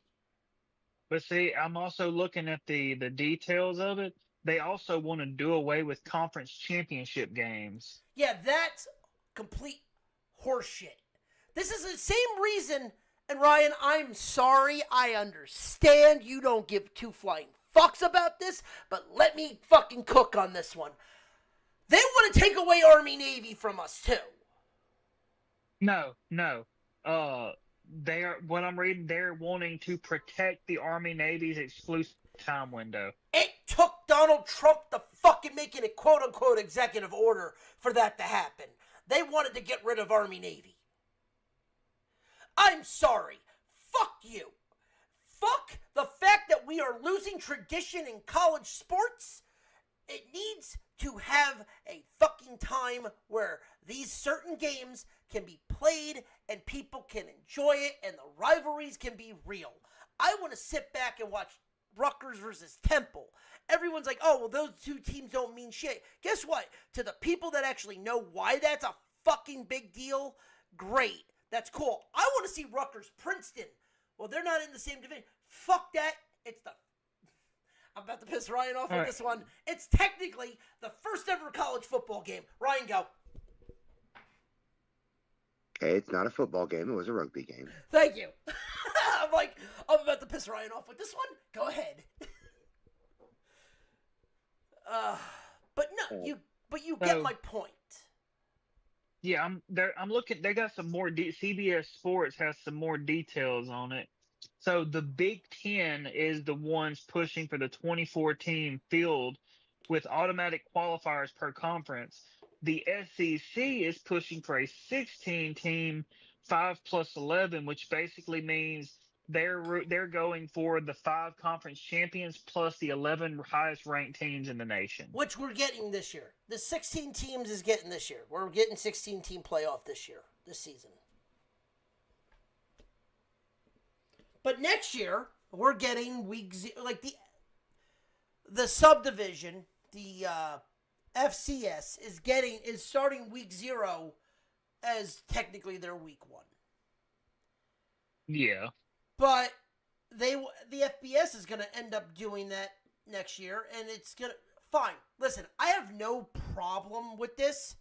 But see, I'm also looking at the details of it. They also want to do away with conference championship games. Yeah, that's complete horseshit. This is the same reason, and Ryan, I'm sorry, I understand you don't give two flying fucks about this, but let me fucking cook on this one. They want to take away Army-Navy from us, too. No. They are, what I'm reading, they're wanting to protect the Army-Navy's exclusive time window. It took Donald Trump to fucking make it a quote-unquote executive order for that to happen. They wanted to get rid of Army-Navy. I'm sorry. Fuck you. Fuck the fact that we are losing tradition in college sports. It needs to have a fucking time where these certain games can be played and people can enjoy it and the rivalries can be real. I want to sit back and watch Rutgers versus Temple. Everyone's like, oh, well, those two teams don't mean shit. Guess what? To the people that actually know why that's a fucking big deal, great. That's cool. I want to see Rutgers Princeton. Well, they're not in the same division. Fuck that. I'm about to piss Ryan off with this one. It's technically the first ever college football game. Ryan, go. Okay, it's not a football game. It was a rugby game. Thank you. I'm about to piss Ryan off with this one. Go ahead. But you get my point. Yeah, I'm looking. They got some more. CBS Sports has some more details on it. So the Big Ten is the ones pushing for the 24-team field with automatic qualifiers per conference. The SEC is pushing for a 16-team 5+11, which basically means they're going for the 5 conference champions plus the 11 highest ranked teams in the nation. Which we're getting this year. The 16 teams is getting this year. We're getting 16-team playoff this season. But next year, we're getting the subdivision, the FCS is starting week 0 as technically their week 1. Yeah. But the FBS is going to end up doing that next year, and it's going to fine. Listen, I have no problem with this,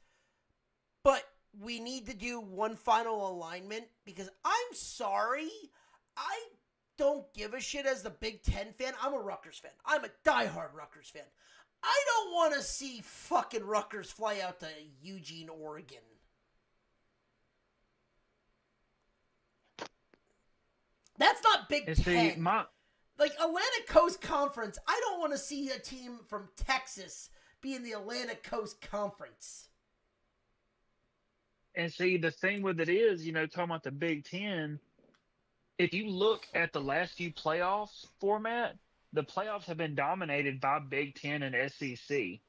but we need to do one final alignment because I'm sorry, I don't give a shit as the Big Ten fan. I'm a Rutgers fan. I'm a diehard Rutgers fan. I don't want to see fucking Rutgers fly out to Eugene, Oregon. That's not Big Ten. Like Atlantic Coast Conference, I don't want to see a team from Texas be in the Atlantic Coast Conference. And see, the thing with it is, talking about the Big Ten, if you look at the last few playoffs format, the playoffs have been dominated by Big Ten and SEC.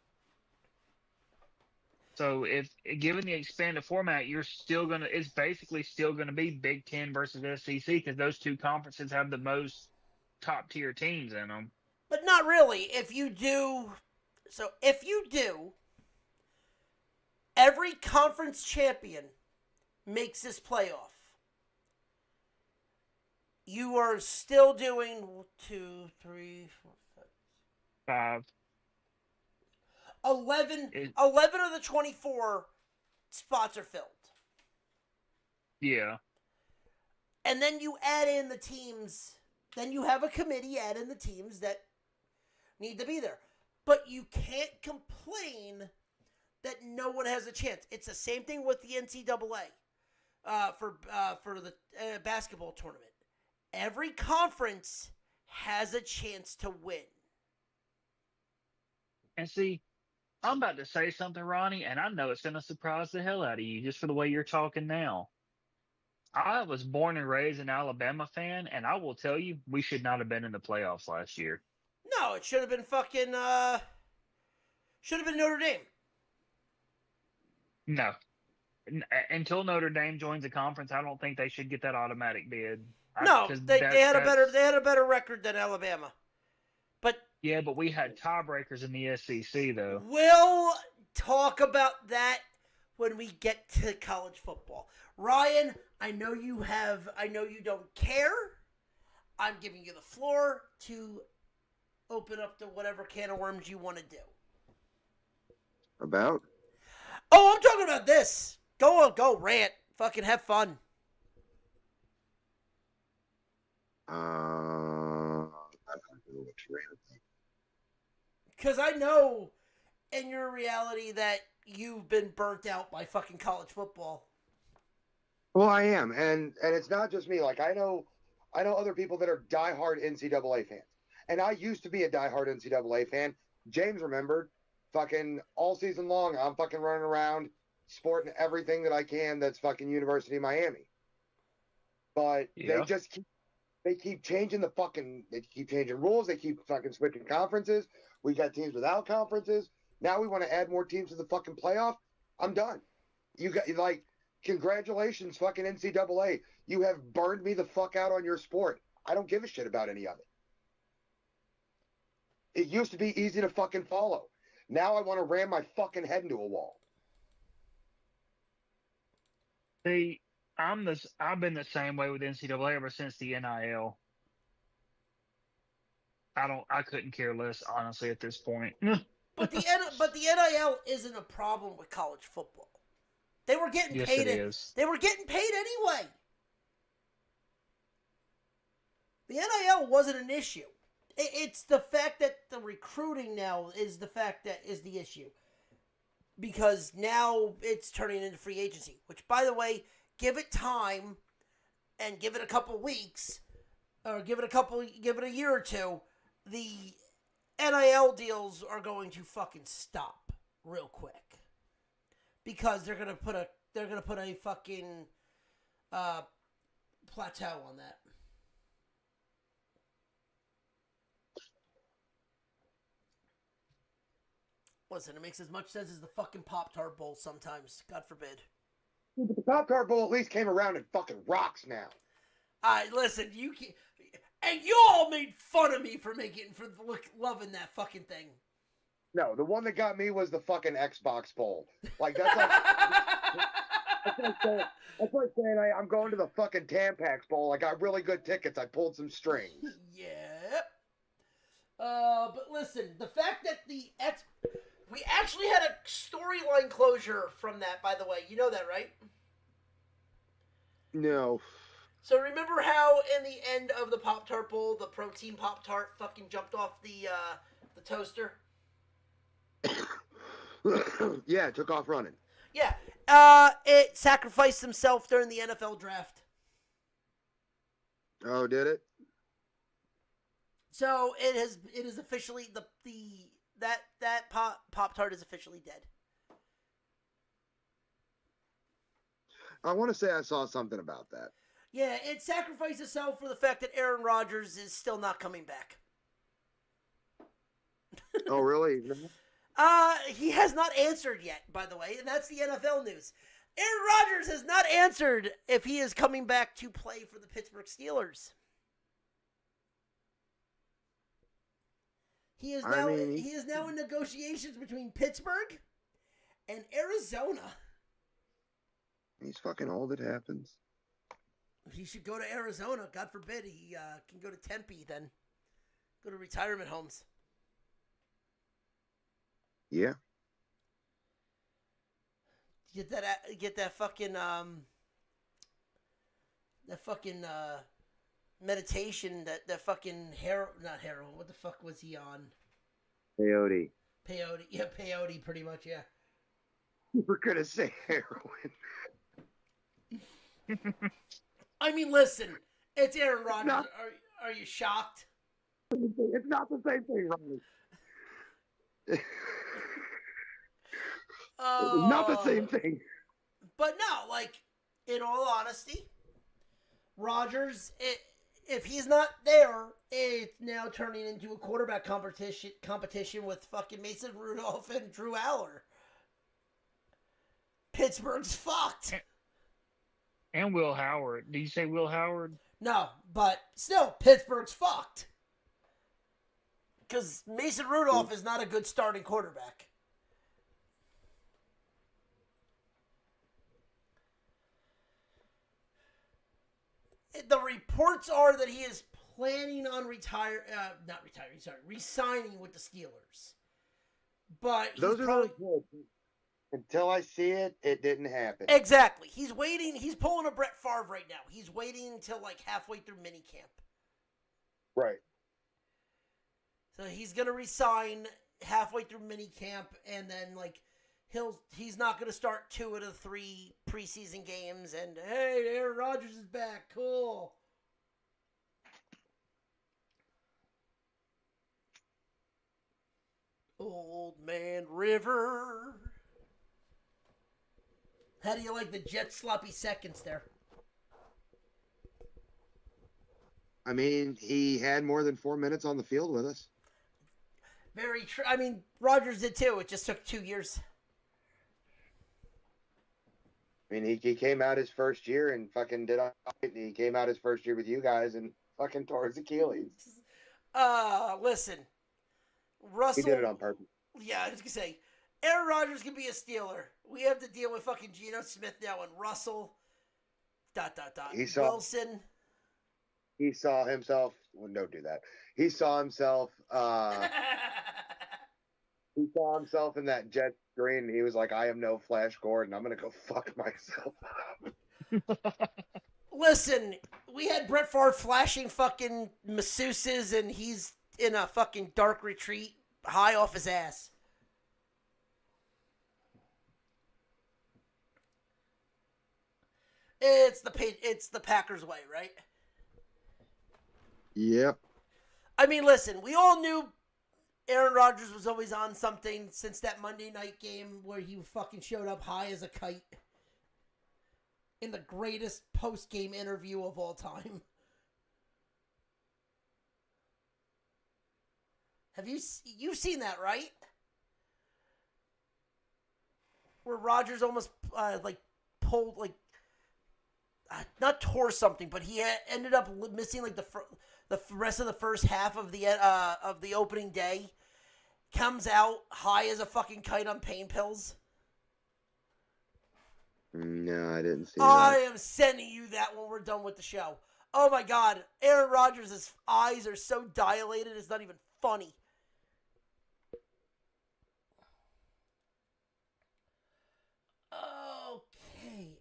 So if given the expanded format, it's basically still gonna be Big Ten versus SEC because those two conferences have the most top tier teams in them. But not really. If you do, every conference champion makes this playoff. You are still doing 2, 3, 4, 5. 11 of the 24 spots are filled. Yeah. And then you add in the teams. Then you have a committee add in the teams that need to be there. But you can't complain that no one has a chance. It's the same thing with the NCAA for the basketball tournament. Every conference has a chance to win. And see, I'm about to say something, Ronnie, and I know it's going to surprise the hell out of you just for the way you're talking now. I was born and raised an Alabama fan, and I will tell you, we should not have been in the playoffs last year. No, it should have been Notre Dame. No. Until Notre Dame joins the conference, I don't think they should get that automatic bid. No, they had a better record than Alabama. But yeah, but we had tiebreakers in the SEC though. We'll talk about that when we get to college football. Ryan, I know you don't care. I'm giving you the floor to open up to whatever can of worms you want to do. About? Oh, I'm talking about this. Go rant. Fucking have fun. I don't know what to rant about. Because I know in your reality that you've been burnt out by fucking college football. Well, I am, and it's not just me. Like I know other people that are diehard NCAA fans, and I used to be a diehard NCAA fan. James remembered, fucking all season long, I'm fucking running around, sporting everything that I can. That's fucking University of Miami. But Yeah. they keep changing rules. They keep fucking switching conferences. We got teams without conferences. Now we want to add more teams to the fucking playoff. I'm done. You got congratulations, fucking NCAA. You have burned me the fuck out on your sport. I don't give a shit about any of it. It used to be easy to fucking follow. Now I want to ram my fucking head into a wall. See, I've been the same way with NCAA ever since the NIL. I couldn't care less, honestly, at this point. But the NIL isn't a problem with college football. They were getting Yes, paid. it is. They were getting paid anyway. The NIL wasn't an issue. It's the fact that the recruiting now is the issue. Because now it's turning into free agency. Which, by the way, give it time and give it a couple weeks, or give it a year or two, the NIL deals are going to fucking stop real quick. Because they're gonna put a fucking plateau on that. Listen, it makes as much sense as the fucking Pop-Tart Bowl sometimes. God forbid. But the Pop-Tart Bowl at least came around and fucking rocks now. Listen, and you all made fun of me for loving that fucking thing. No, the one that got me was the fucking Xbox Bowl. Like that's like that's like saying I'm going to the fucking Tampax Bowl. I got really good tickets. I pulled some strings. Yep. But listen, the fact that we actually had a storyline closure from that, by the way. You know that, right? No. So remember how in the end of the Pop-Tart Bowl, the protein Pop-Tart fucking jumped off the toaster? Yeah, it took off running. Yeah. It sacrificed himself during the NFL draft. Oh, did it? So it is officially that Pop-Tart is officially dead. I want to say I saw something about that. Yeah, it sacrificed itself for the fact that Aaron Rodgers is still not coming back. Oh, really? He has not answered yet, by the way, and that's the NFL news. Aaron Rodgers has not answered if he is coming back to play for the Pittsburgh Steelers. He is now in negotiations between Pittsburgh and Arizona. He's fucking old. It happens. He should go to Arizona. God forbid he can go to Tempe then. Go to retirement homes. Yeah. Get that fucking meditation, that fucking not heroin. What the fuck was he on? Peyote. Peyote. Yeah, peyote pretty much, yeah. You were gonna say heroin. I mean, listen, it's Aaron Rodgers. No. Are you shocked? It's not the same thing, Ronnie. Not the same thing. But no, like, in all honesty, Rodgers, if he's not there, it's now turning into a quarterback competition with fucking Mason Rudolph and Drew Aller. Pittsburgh's fucked. And Will Howard. Did you say Will Howard? No, but still, Pittsburgh's fucked. Because Mason Rudolph is not a good starting quarterback. The reports are that he is planning on resigning with the Steelers. But he's Those are probably those good. Until I see it, it didn't happen. exactly. He's waiting. He's pulling a Brett Favre right now. He's waiting until like halfway through minicamp. Right. So he's gonna resign halfway through minicamp, and then like he's not gonna start 2 out of 3 preseason games. And hey, Aaron Rodgers is back. Cool. Old Man River. How do you like the Jets' sloppy seconds there? I mean, he had more than 4 minutes on the field with us. Very true. I mean, Rodgers did too. It just took 2 years. I mean, he came out his first year and fucking did all right. He came out his first year with you guys and fucking tore his Achilles. Listen. Russell. He did it on purpose. Yeah, I was going to say, Aaron Rodgers can be a Steeler. We have to deal with fucking Geno Smith now and Russell. ... Wilson. He saw himself. Well, don't do that. He saw himself. He saw himself in that jet screen, and he was like, "I am no Flash Gordon. I'm gonna go fuck myself up." Listen, we had Brett Favre flashing fucking masseuses, and he's in a fucking dark retreat, high off his ass. It's the Packers way, right? Yep. I mean, listen, we all knew Aaron Rodgers was always on something since that Monday night game where he fucking showed up high as a kite in the greatest post-game interview of all time. You've seen that, right? Where Rodgers almost pulled not tore something, but he ended up missing like the rest of the first half of the opening day. Comes out high as a fucking kite on pain pills. No, I didn't see I that. am sending you that when we're done with the show. Oh my God, Aaron Rodgers' eyes are so dilated, it's not even funny. Okay,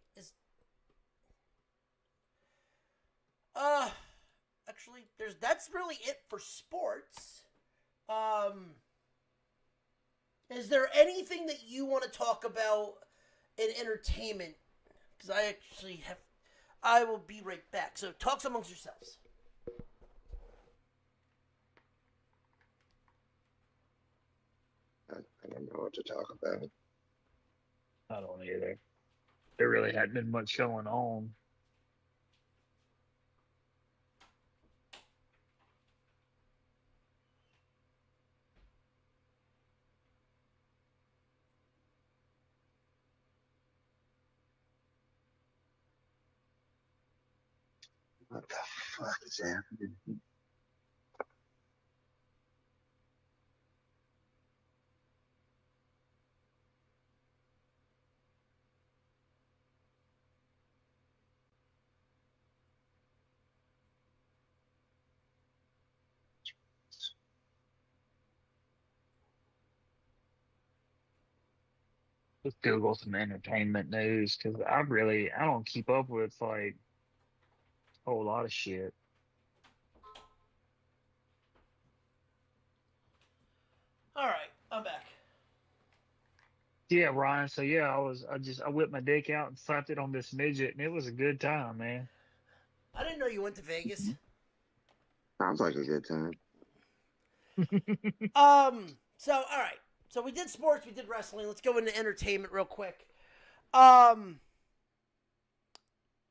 actually, that's really it for sports. Is there anything that you want to talk about in entertainment? Because I will be right back. So talk amongst yourselves. I don't know what to talk about. I don't either. There really hadn't been much going on. What the fuck is happening? Let's Google some entertainment news because I don't keep up with like a whole lot of shit. All right, I'm back. Yeah, Ryan. So yeah, I whipped my dick out and slapped it on this midget, and it was a good time, man. I didn't know you went to Vegas. Sounds like a good time. So all right. So we did sports, we did wrestling. Let's go into entertainment real quick.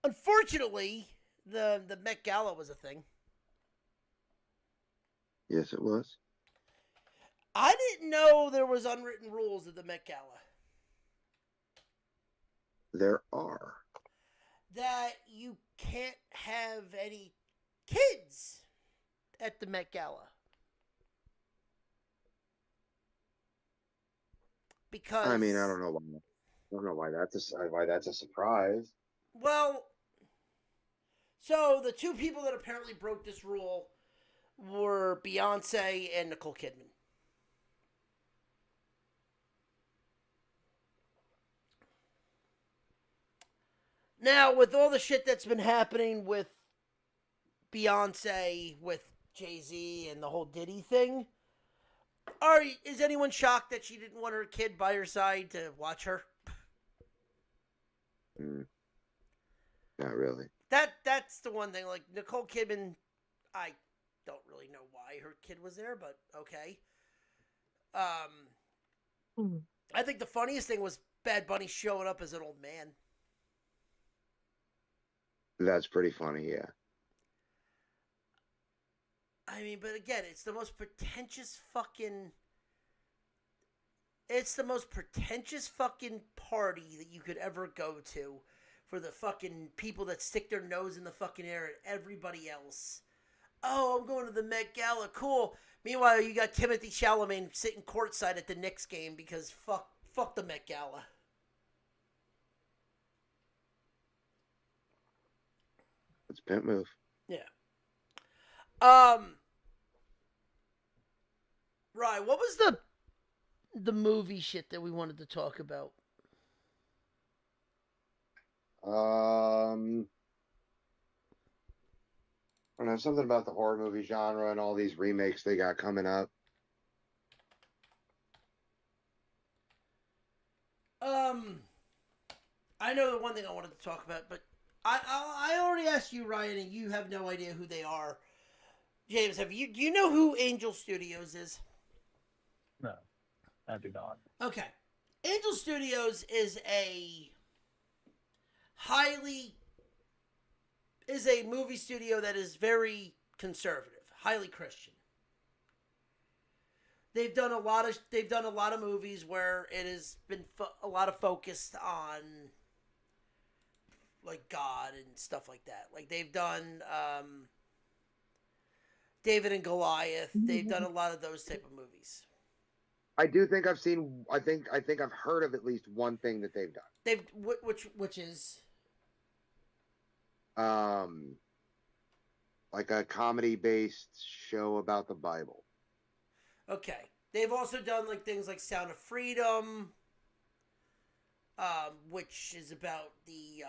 Unfortunately, the Met Gala was a thing. Yes, it was. I didn't know there was unwritten rules at the Met Gala. There are. That you can't have any kids at the Met Gala. Because I mean, I don't know why. Why that's a surprise. Well, So the two people that apparently broke this rule were Beyonce and Nicole Kidman. Now, with all the shit that's been happening with Beyonce, with Jay-Z, and the whole Diddy thing, is anyone shocked that she didn't want her kid by her side to watch her? Not really. That's the one thing. Like, Nicole Kidman, I don't really know why her kid was there, but okay. I think the funniest thing was Bad Bunny showing up as an old man. That's pretty funny, yeah. I mean, but again, it's the most pretentious fucking... It's the most pretentious fucking party that you could ever go to for the fucking people that stick their nose in the fucking air at everybody else. Oh, I'm going to the Met Gala. Cool. Meanwhile, you got Timothée Chalamet sitting courtside at the Knicks game because fuck the Met Gala. It's a pimp move. Yeah. Right, what was the movie shit that we wanted to talk about? I don't know, something about the horror movie genre and all these remakes they got coming up. I know the one thing I wanted to talk about, but I already asked you, Ryan, and you have no idea who they are. James, do you know who Angel Studios is? No, I do not. Okay. Angel Studios is a movie studio that is very conservative, highly Christian. They've done a lot of movies where it has been a lot of focused on like God and stuff like that. Like they've done David and Goliath. They've done a lot of those type of movies. I do think I've seen. I think I've heard of at least one thing that they've done. Which is like a comedy-based show about the Bible. okay. They've also done like things like Sound of Freedom, which is about the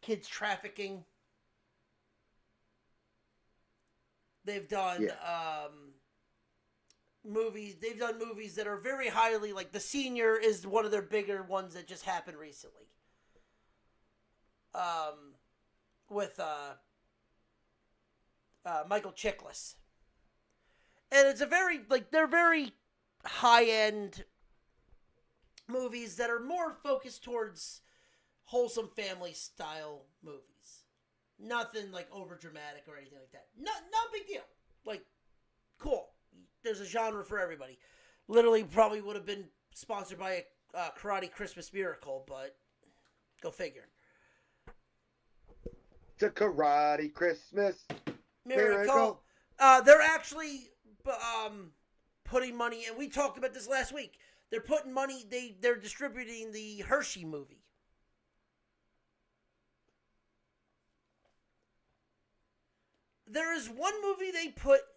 kids trafficking. They've done movies. They've done movies that are very highly like The Senior is one of their bigger ones that just happened recently. With Michael Chiklis, and it's a very they're very high end movies that are more focused towards wholesome family style movies. Nothing like over dramatic or anything like that. Not a big deal. Like, cool. There's a genre for everybody. Literally, probably would have been sponsored by a Karate Christmas Miracle, but go figure. It's a Karate Christmas Miracle. They're actually putting money, and we talked about this last week. They're putting money. They're distributing the Hershey movie. There is one movie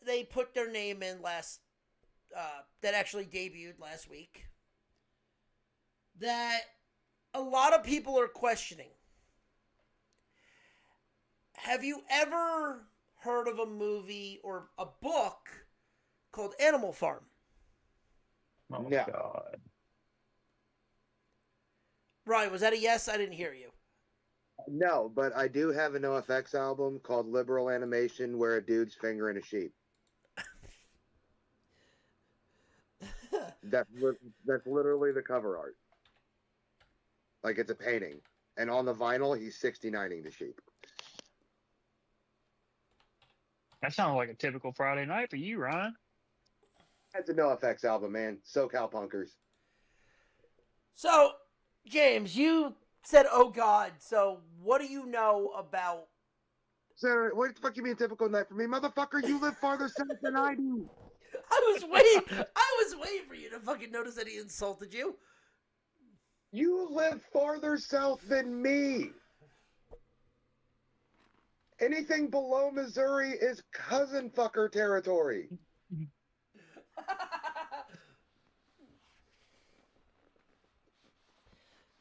they put their name in that actually debuted last week that a lot of people are questioning. Have you ever heard of a movie or a book called Animal Farm? Oh my Yeah. God. Ryan, was that a yes? I didn't hear you. No, but I do have a NoFX album called Liberal Animation where a dude's fingering a sheep. That's literally the cover art. Like it's a painting. And on the vinyl, he's 69ing the sheep. That sounds like a typical Friday night for you, Ryan. That's a NoFX album, man. SoCal Punkers. So, James, you said, "Oh God." So, what do you know about? Sarah, what the fuck you mean typical night for me? Motherfucker, you live farther south than I do. I was waiting for you to fucking notice that he insulted you. You live farther south than me. Anything below Missouri is cousin fucker territory.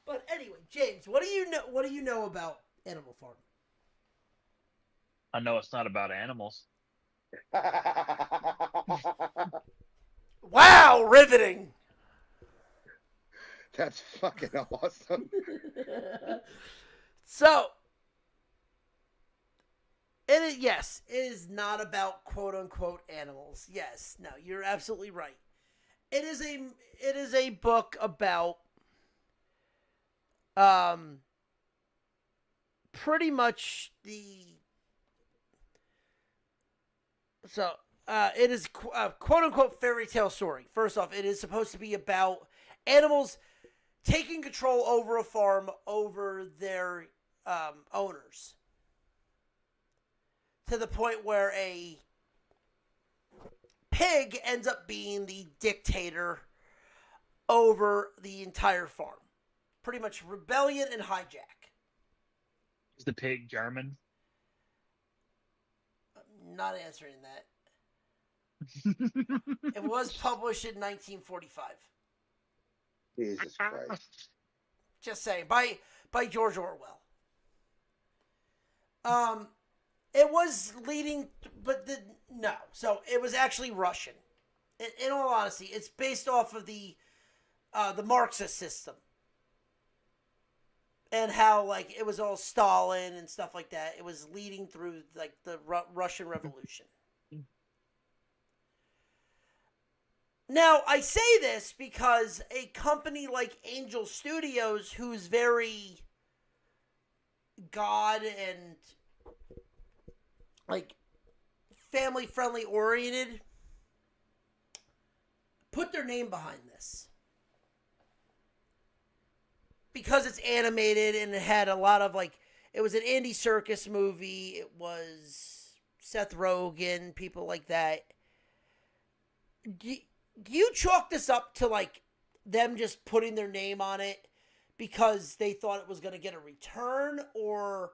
But anyway, James, what do you know? What do you know about Animal Farm? I know it's not about animals. Wow, riveting. That's fucking awesome. So, yes, it is not about quote unquote animals. Yes, no, you're absolutely right. It is a book about pretty much it is a quote unquote fairy tale story. First off, it is supposed to be about animals taking control over a farm, over their owners, to the point where a pig ends up being the dictator over the entire farm. Pretty much rebellion and hijack. Is the pig German? I'm not answering that. It was published in 1945. Jesus Christ. Just saying, by George Orwell. It was leading, but no. So it was actually Russian. In all honesty, it's based off of the Marxist system, and how like it was all Stalin and stuff like that. It was leading through like the Russian Revolution. Now, I say this because a company like Angel Studios, who's very God and like family friendly oriented, put their name behind this. Because it's animated and it had a lot of like, it was an Andy Serkis movie, it was Seth Rogen, people like that. Do you chalk this up to like them just putting their name on it because they thought it was going to get a return, or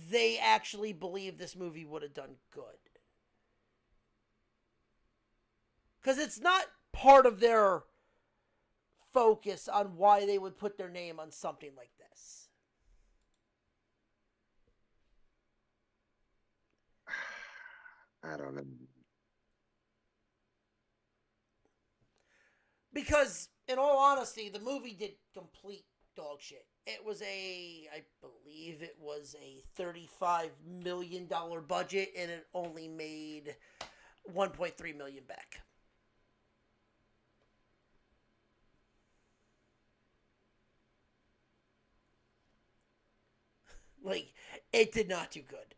they actually believe this movie would have done good? Because it's not part of their focus on why they would put their name on something like this. I don't know. Because, in all honesty, the movie did complete dog shit. It was I believe it was a $35 million budget, and it only made $1.3 million back. Like, it did not do good.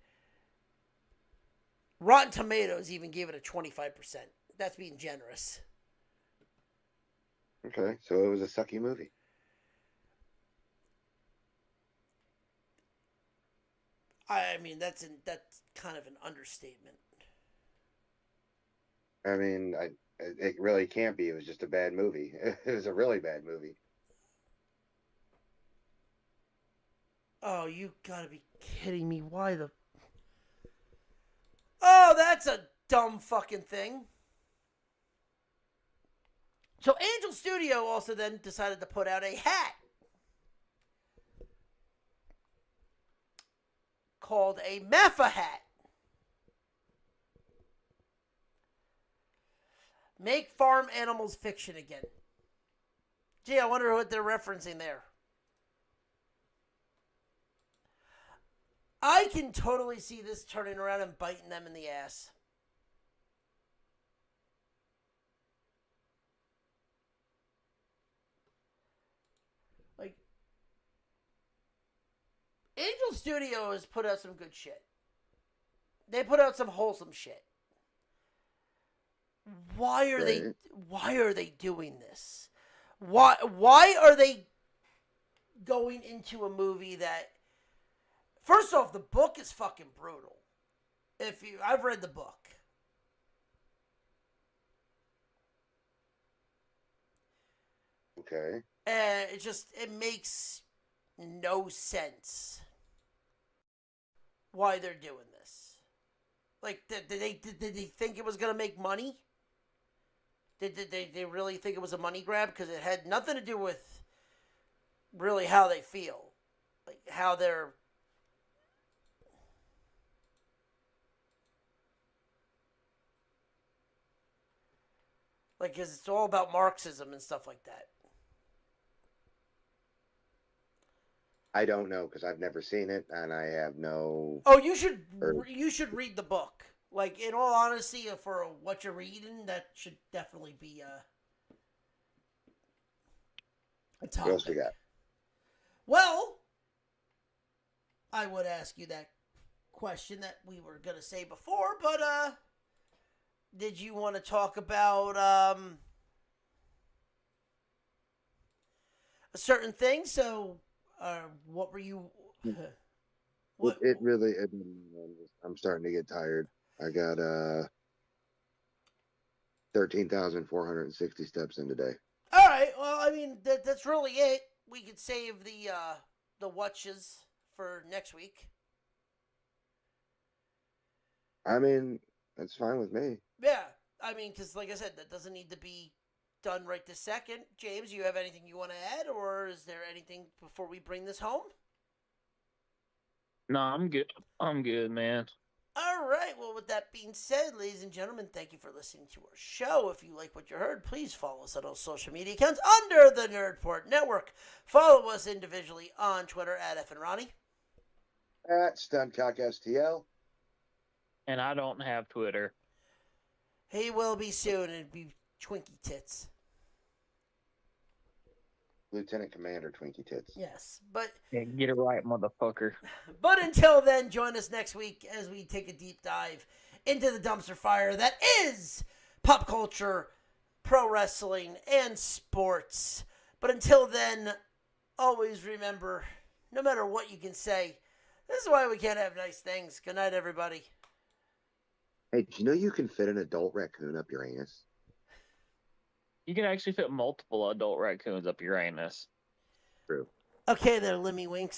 Rotten Tomatoes even gave it a 25%. That's being generous. Okay, so it was a sucky movie. I mean, that's kind of an understatement. I mean, it really can't be. It was just a bad movie. It was a really bad movie. Oh, you gotta be kidding me. Why the... Oh, that's a dumb fucking thing. So Angel Studio also then decided to put out a hat called a Maffa hat. Make farm animals fiction again. Gee, I wonder what they're referencing there. I can totally see this turning around and biting them in the ass. Like, Angel Studio has put out some good shit. They put out some wholesome shit. Why are they doing this? Why are they going into a movie that, first off, the book is fucking brutal. I've read the book. Okay. And it makes no sense why they're doing this. Like, did they think it was going to make money? Did they really think it was a money grab? Because it had nothing to do with really how they feel. Like, how they're... Like, 'cause it's all about Marxism and stuff like that. I don't know because I've never seen it and I have no. Oh, you should read the book. Like, in all honesty, for what you're reading, that should definitely be a topic. What else we got? Well, I would ask you that question that we were gonna say before, but did you want to talk about a certain thing? So, what were you? What? It really. I'm starting to get tired. I got 13,460 steps in today. All right. Well, I mean, that's really it. We could save the watches for next week. I mean, that's fine with me. Yeah. I mean, because like I said, that doesn't need to be done right this second. James, you have anything you want to add, or is there anything before we bring this home? No, I'm good. I'm good, man. All right. Well, with that being said, ladies and gentlemen, thank you for listening to our show. If you like what you heard, please follow us on all social media accounts under the Nerdport Network. Follow us individually on Twitter at F and Ronnie. At StuntCockSTL. And I don't have Twitter. He will be soon. It'd be Twinkie Tits. Lieutenant Commander Twinkie Tits. Yes, but Yeah, get it right, motherfucker. But until then, join us next week as we take a deep dive into the dumpster fire that is pop culture, pro wrestling, and sports. But until then, always remember, no matter what you can say, this is why we can't have nice things. Good night, everybody. Hey, do you know you can fit an adult raccoon up your anus? You can actually fit multiple adult raccoons up your anus. True. Okay there, Limmy Winks.